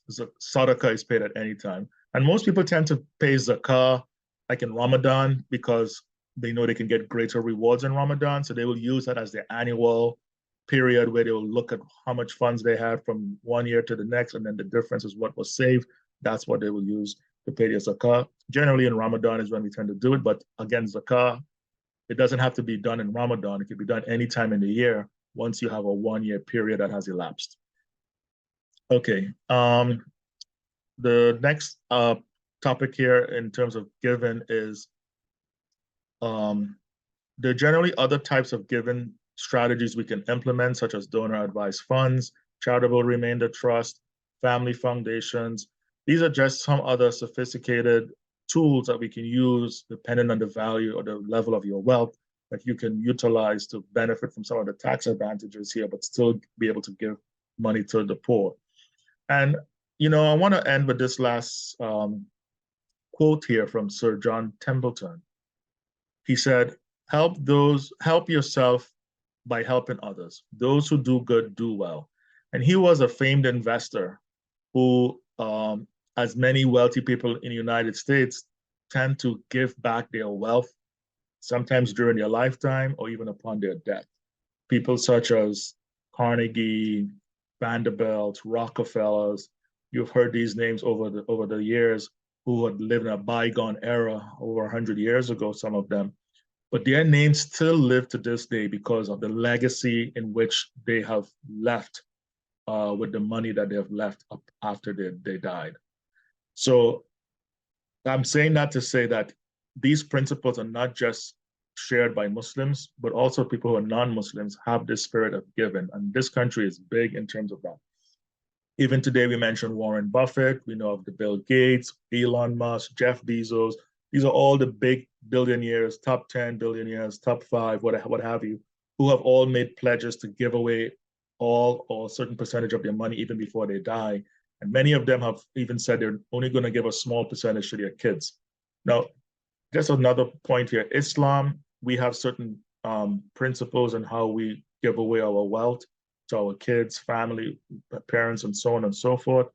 sadaqah is paid at any time. And most people tend to pay zakah like in Ramadan because they know they can get greater rewards in Ramadan. So they will use that as their annual period where they will look at how much funds they have from 1 year to the next, and then the difference is what was saved. That's what they will use to pay their zakah. Generally in Ramadan is when we tend to do it, but again, zakah, it doesn't have to be done in Ramadan. It can be done anytime in the year once you have a 1 year period that has elapsed. Okay, the next topic here in terms of giving is there are generally other types of giving strategies we can implement, such as donor advised funds, charitable remainder trust, family foundations, These are just some other sophisticated tools that we can use depending on the value or the level of your wealth that you can utilize to benefit from some of the tax advantages here, but still be able to give money to the poor. And, I want to end with this last quote here from Sir John Templeton. He said, help yourself by helping others. Those who do good do well. And he was a famed investor who, as many wealthy people in the United States, tend to give back their wealth, sometimes during their lifetime or even upon their death. People such as Carnegie, Vanderbilt, Rockefellers, you've heard these names over the years, who had lived in a bygone era over 100 years ago, some of them. But their names still live to this day because of the legacy in which they have left with the money that they have left up after they died. So I'm saying that to say that these principles are not just shared by Muslims, but also people who are non-Muslims have this spirit of giving. And this country is big in terms of that. Even today, we mentioned Warren Buffett, we know of the Bill Gates, Elon Musk, Jeff Bezos. These are all the big billionaires, top 10 billionaires, top 5, what have you, who have all made pledges to give away all or a certain percentage of their money even before they die. And many of them have even said they're only going to give a small percentage to their kids. Now, just another point here, Islam, we have certain principles in how we give away our wealth to our kids, family, parents, and so on and so forth.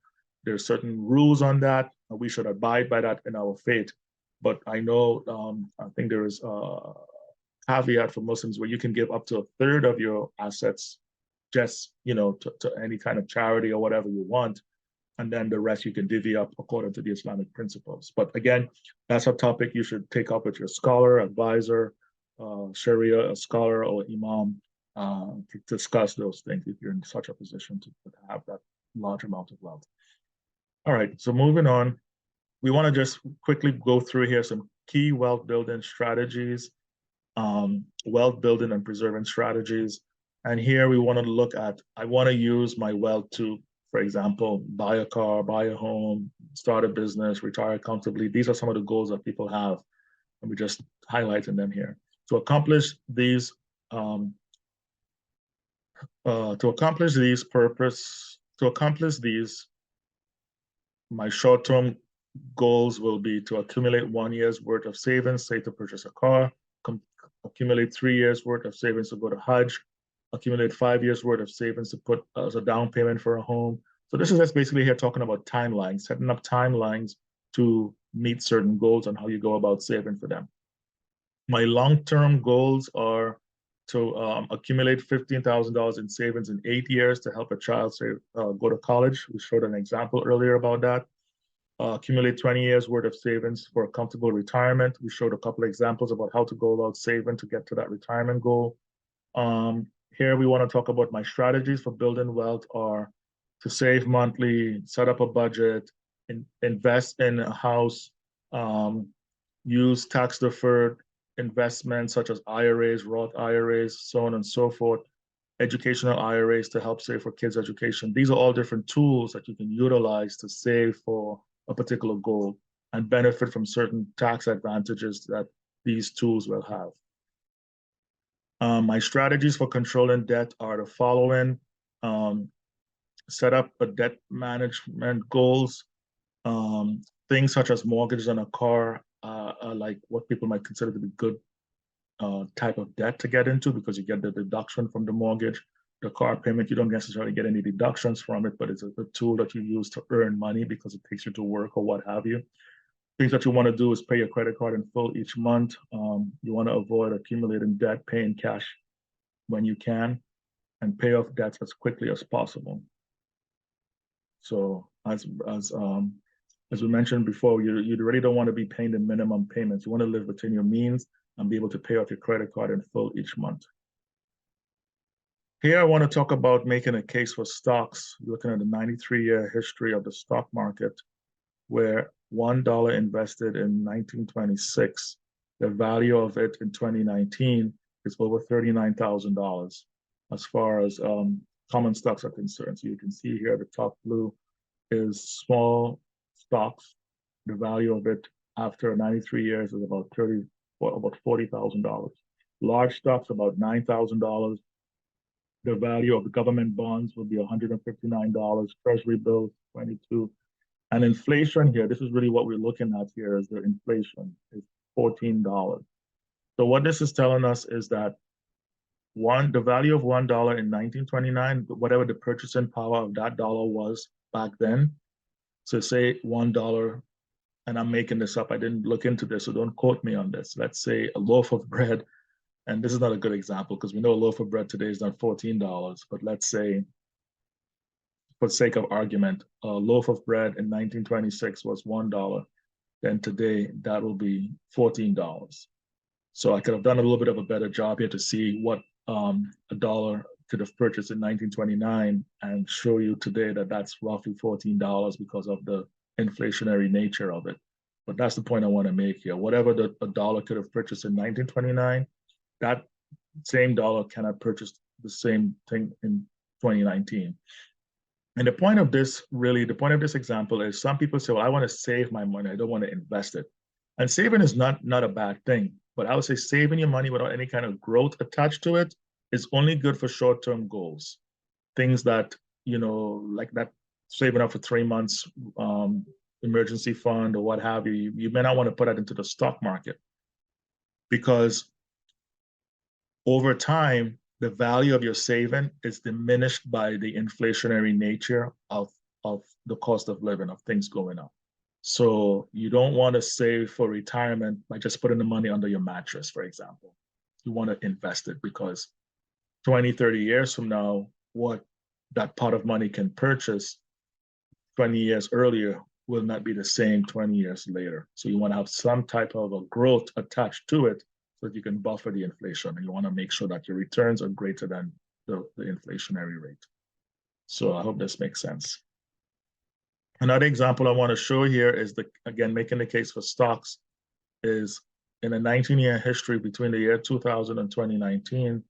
There are certain rules on that, and we should abide by that in our faith. But I know, I think there is a caveat for Muslims where you can give up to a third of your assets just, to any kind of charity or whatever you want. And then the rest you can divvy up according to the Islamic principles. But again, that's a topic you should take up with your scholar, advisor, Sharia, a scholar, or imam to discuss those things if you're in such a position to have that large amount of wealth. All right, so moving on, we want to just quickly go through here some key wealth building strategies, wealth building and preserving strategies. And here we want to look at, I want to use my wealth to, for example, buy a car, buy a home, start a business, retire comfortably. These are some of the goals that people have, and we're just highlighting them here. To accomplish these, my short-term goals will be to accumulate 1 year's worth of savings, say to purchase a car, accumulate 3 years worth of savings to go to Hajj, accumulate 5 years worth of savings to put as a down payment for a home. So this is just basically here talking about timelines, setting up timelines to meet certain goals and how you go about saving for them. My long-term goals are to accumulate $15,000 in savings in 8 years to help a child go to college. We showed an example earlier about that. Accumulate 20 years worth of savings for a comfortable retirement. We showed a couple of examples about how to go about saving to get to that retirement goal. Here we want to talk about my strategies for building wealth are to save monthly, set up a budget, invest in a house, use tax-deferred investments such as IRAs, Roth IRAs, so on and so forth, educational IRAs to help save for kids' education. These are all different tools that you can utilize to save for a particular goal and benefit from certain tax advantages that these tools will have. My strategies for controlling debt are the following. Set up a debt management goals. Things such as mortgages on a car are like what people might consider to be good type of debt to get into because you get the deduction from the mortgage. The car payment, you don't necessarily get any deductions from it, but it's a tool that you use to earn money because it takes you to work or what have you. Things that you want to do is pay your credit card in full each month. You want to avoid accumulating debt, paying cash when you can, and pay off debts as quickly as possible. So as we mentioned before, you really don't want to be paying the minimum payments. You want to live within your means and be able to pay off your credit card in full each month. Here I want to talk about making a case for stocks, looking at the 93-year history of the stock market, where $1 invested in 1926, the value of it in 2019 is over $39,000 as far as common stocks are concerned. So you can see here the top blue is small stocks, the value of it after 93 years is about $40,000. Large stocks, about $9,000. The value of the government bonds would be $159. Treasury bills, 22. And inflation here, this is really what we're looking at here is the inflation is $14. So what this is telling us is that the value of $1 in 1929, whatever the purchasing power of that dollar was back then. So say $1, and I'm making this up. I didn't look into this, so don't quote me on this. Let's say a loaf of bread, and this is not a good example because we know a loaf of bread today is not $14, but let's say, for sake of argument, a loaf of bread in 1926 was $1. Then today that will be $14. So I could have done a little bit of a better job here to see what a dollar could have purchased in 1929 and show you today that that's roughly $14 because of the inflationary nature of it. But that's the point I want to make here. Whatever a dollar could have purchased in 1929, that same dollar cannot purchase the same thing in 2019. And the point of this example is some people say, well, I want to save my money. I don't want to invest it. And saving is not a bad thing. But I would say saving your money without any kind of growth attached to it is only good for short-term goals. Things that, like that saving up for 3 months emergency fund or what have you, you may not want to put that into the stock market because over time, the value of your saving is diminished by the inflationary nature of the cost of living, of things going up. So you don't want to save for retirement by just putting the money under your mattress, for example. You want to invest it because 20, 30 years from now, what that pot of money can purchase 20 years earlier will not be the same 20 years later. So you want to have some type of a growth attached to it so that you can buffer the inflation. And you want to make sure that your returns are greater than the inflationary rate. So I hope this makes sense. Another example I want to show here is, again, making the case for stocks is in a 19-year history between the year 2000 and 2019,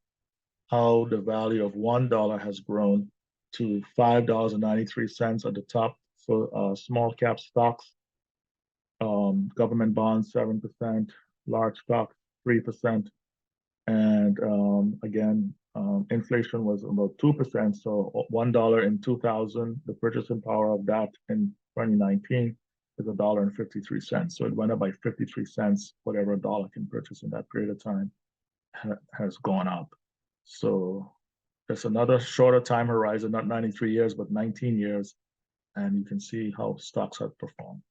how the value of $1 has grown to $5.93 at the top for small cap stocks, government bonds 7%, large stocks 3%, and again, inflation was about 2%. So $1 in 2000, the purchasing power of that in 2019 is $1.53. So it went up by 53 cents. Whatever a dollar can purchase in that period of time has gone up. So there's another shorter time horizon, not 93 years, but 19 years. And you can see how stocks have performed.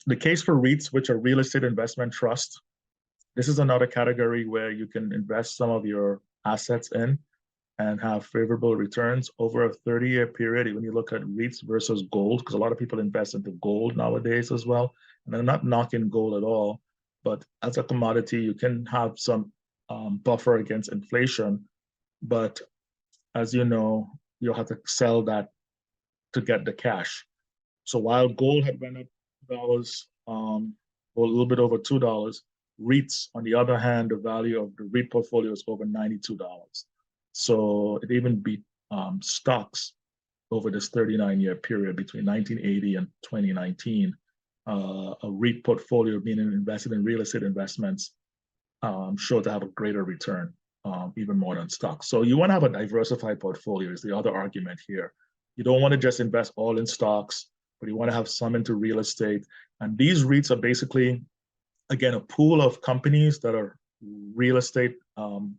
The case for REITs, which are real estate investment trusts, this is another category where you can invest some of your assets in and have favorable returns over a 30-year period. When you look at REITs versus gold, because a lot of people invest into gold nowadays as well, and I'm not knocking gold at all, but as a commodity, you can have some buffer against inflation. But as you know, you'll have to sell that to get the cash. So while gold had went up $2, or a little bit over $2, REITs, on the other hand, the value of the REIT portfolio is over $92. So it even beat stocks over this 39-year period between 1980 and 2019. A REIT portfolio being invested in real estate investments showed to have a greater return, even more than stocks. So you want to have a diversified portfolio is the other argument here. You don't want to just invest all in stocks, but you want to have some into real estate. And these REITs are basically, again, a pool of companies that are real estate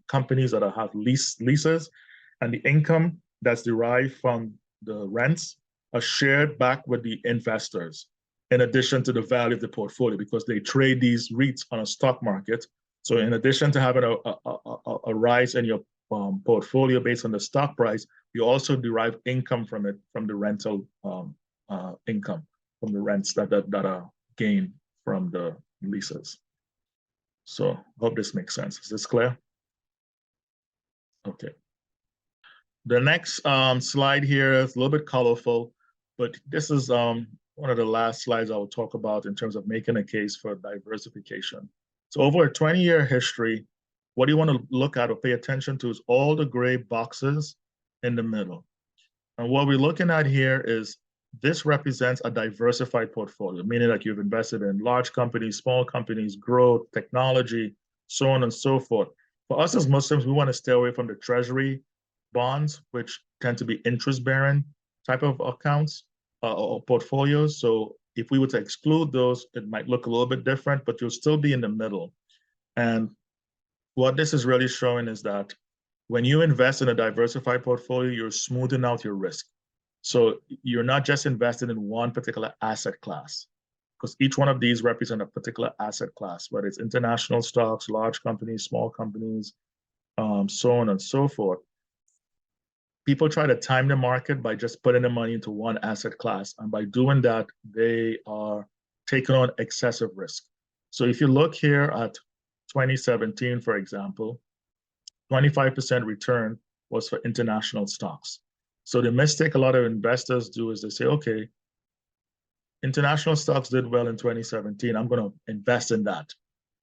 companies that have leases, and the income that's derived from the rents are shared back with the investors, in addition to the value of the portfolio, because they trade these REITs on a stock market. So in addition to having a rise in your portfolio based on the stock price, you also derive income from it, from the rental income, from the rents that are gained from the leases. So hope this makes sense. Is this clear? Okay. The next slide here is a little bit colorful, but this is one of the last slides I will talk about in terms of making a case for diversification. So over a 20-year history, what you want to look at or pay attention to is all the gray boxes in the middle. And what we're looking at here is this represents a diversified portfolio, meaning that you've invested in large companies, small companies, growth, technology, so on and so forth. For us as Muslims, we want to stay away from the treasury bonds, which tend to be interest-bearing type of accounts or portfolios. So if we were to exclude those, it might look a little bit different, but you'll still be in the middle. And what this is really showing is that when you invest in a diversified portfolio, you're smoothing out your risk. So you're not just invested in one particular asset class, because each one of these represent a particular asset class, whether it's international stocks, large companies, small companies, so on and so forth. People try to time the market by just putting the money into one asset class. And by doing that, they are taking on excessive risk. So if you look here at 2017, for example, 25% return was for international stocks. So the mistake a lot of investors do is they say, okay, international stocks did well in 2017. I'm going to invest in that.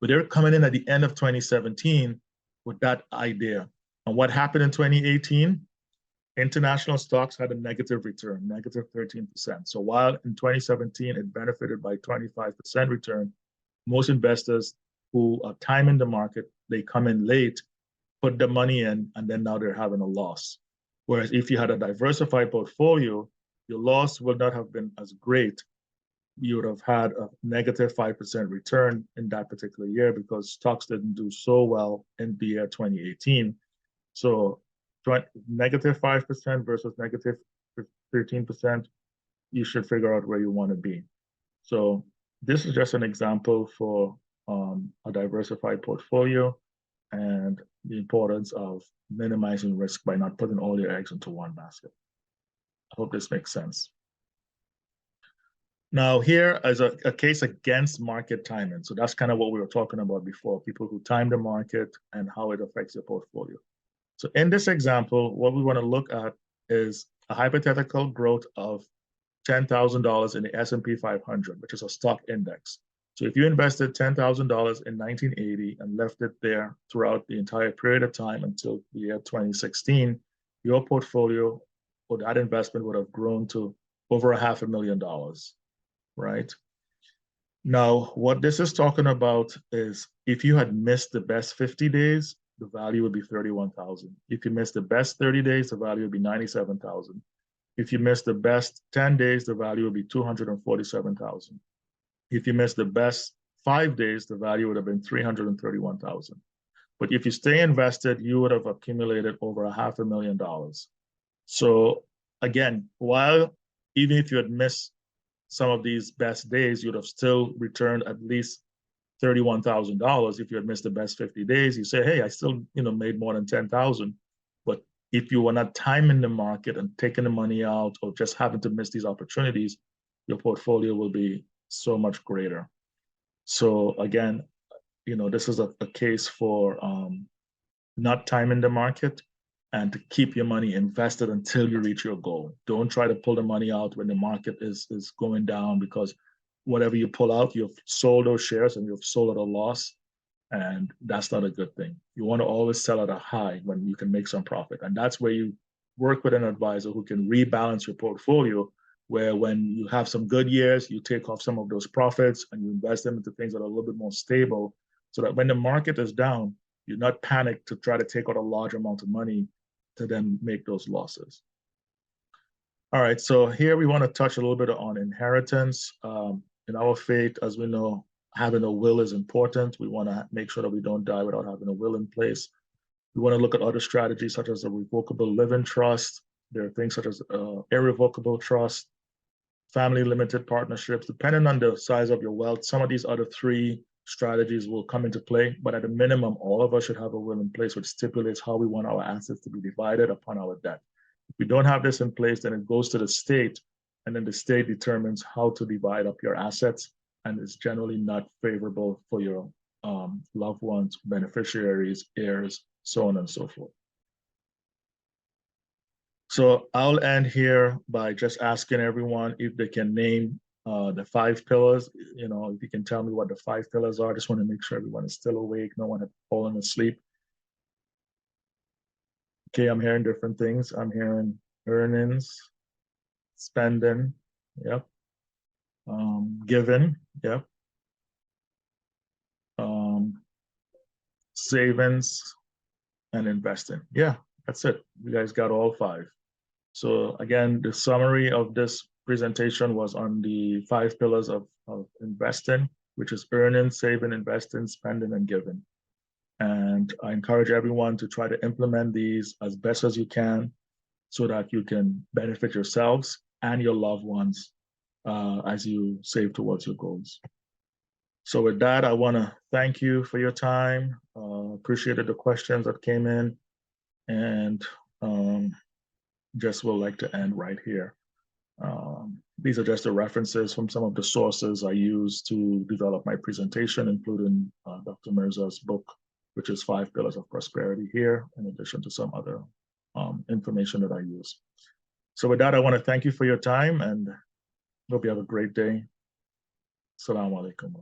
But they're coming in at the end of 2017 with that idea. And what happened in 2018? International stocks had a negative return, negative 13%. So while in 2017 it benefited by 25% return, most investors who are timing the market, they come in late, put the money in, and then now they're having a loss. Whereas if you had a diversified portfolio, your loss would not have been as great. You would have had a negative 5% return in that particular year because stocks didn't do so well in the year 2018. So negative 5% versus negative 13%, you should figure out where you want to be. So this is just an example for a diversified portfolio and the importance of minimizing risk by not putting all your eggs into one basket. I hope this makes sense. Now here is a case against market timing. So that's kind of what we were talking about before, people who time the market and how it affects your portfolio. So in this example, what we want to look at is a hypothetical growth of $10,000 in the S&P 500, which is a stock index. So if you invested $10,000 in 1980 and left it there throughout the entire period of time until the year 2016, your portfolio or that investment would have grown to over $500,000, right? Now, what this is talking about is if you had missed the best 50 days, the value would be 31,000. If you missed the best 30 days, the value would be 97,000. If you missed the best 10 days, the value would be 247,000. If you missed the best 5 days, the value would have been 331,000. But if you stay invested, you would have accumulated over $500,000. So again, while even if you had missed some of these best days, you'd have still returned at least $31,000. If you had missed the best 50 days, you say, hey, I still made more than 10,000. But if you were not timing the market and taking the money out or just having to miss these opportunities, your portfolio will be so much greater. So again, this is a case for not timing the market and to keep your money invested until you reach your goal. Don't try to pull the money out when the market is going down, because whatever you pull out, you've sold those shares and you've sold at a loss, and that's not a good thing. You want to always sell at a high when you can make some profit, and that's where you work with an advisor who can rebalance your portfolio, where when you have some good years, you take off some of those profits and you invest them into things that are a little bit more stable, so that when the market is down, you're not panicked to try to take out a large amount of money to then make those losses. All right, so here we want to touch a little bit on inheritance. In our faith, as we know, having a will is important. We want to make sure that we don't die without having a will in place. We want to look at other strategies such as a revocable living trust. There are things such as irrevocable trust, family limited partnerships. Depending on the size of your wealth, some of these other three strategies will come into play, but at a minimum, all of us should have a will in place which stipulates how we want our assets to be divided upon our death. If we don't have this in place, then it goes to the state, and then the state determines how to divide up your assets, and it's generally not favorable for your loved ones, beneficiaries, heirs, so on and so forth. So I'll end here by just asking everyone if they can name the 5 pillars. If you can tell me what the 5 pillars are. I just want to make sure everyone is still awake, no one has fallen asleep. Okay, I'm hearing different things. I'm hearing earnings, spending, Yep. Giving. Yep. Savings and investing. Yeah, that's it. You guys got all five. So again, the summary of this presentation was on the 5 pillars of investing, which is earning, saving, investing, spending, and giving. And I encourage everyone to try to implement these as best as you can so that you can benefit yourselves and your loved ones as you save towards your goals. So with that, I want to thank you for your time. Appreciated the questions that came in, and just would like to end right here. These are just the references from some of the sources I used to develop my presentation, including Dr. Mirza's book, which is 5 Pillars of Prosperity here, in addition to some other information that I use. So with that, I want to thank you for your time and hope you have a great day. Assalamu alaikum.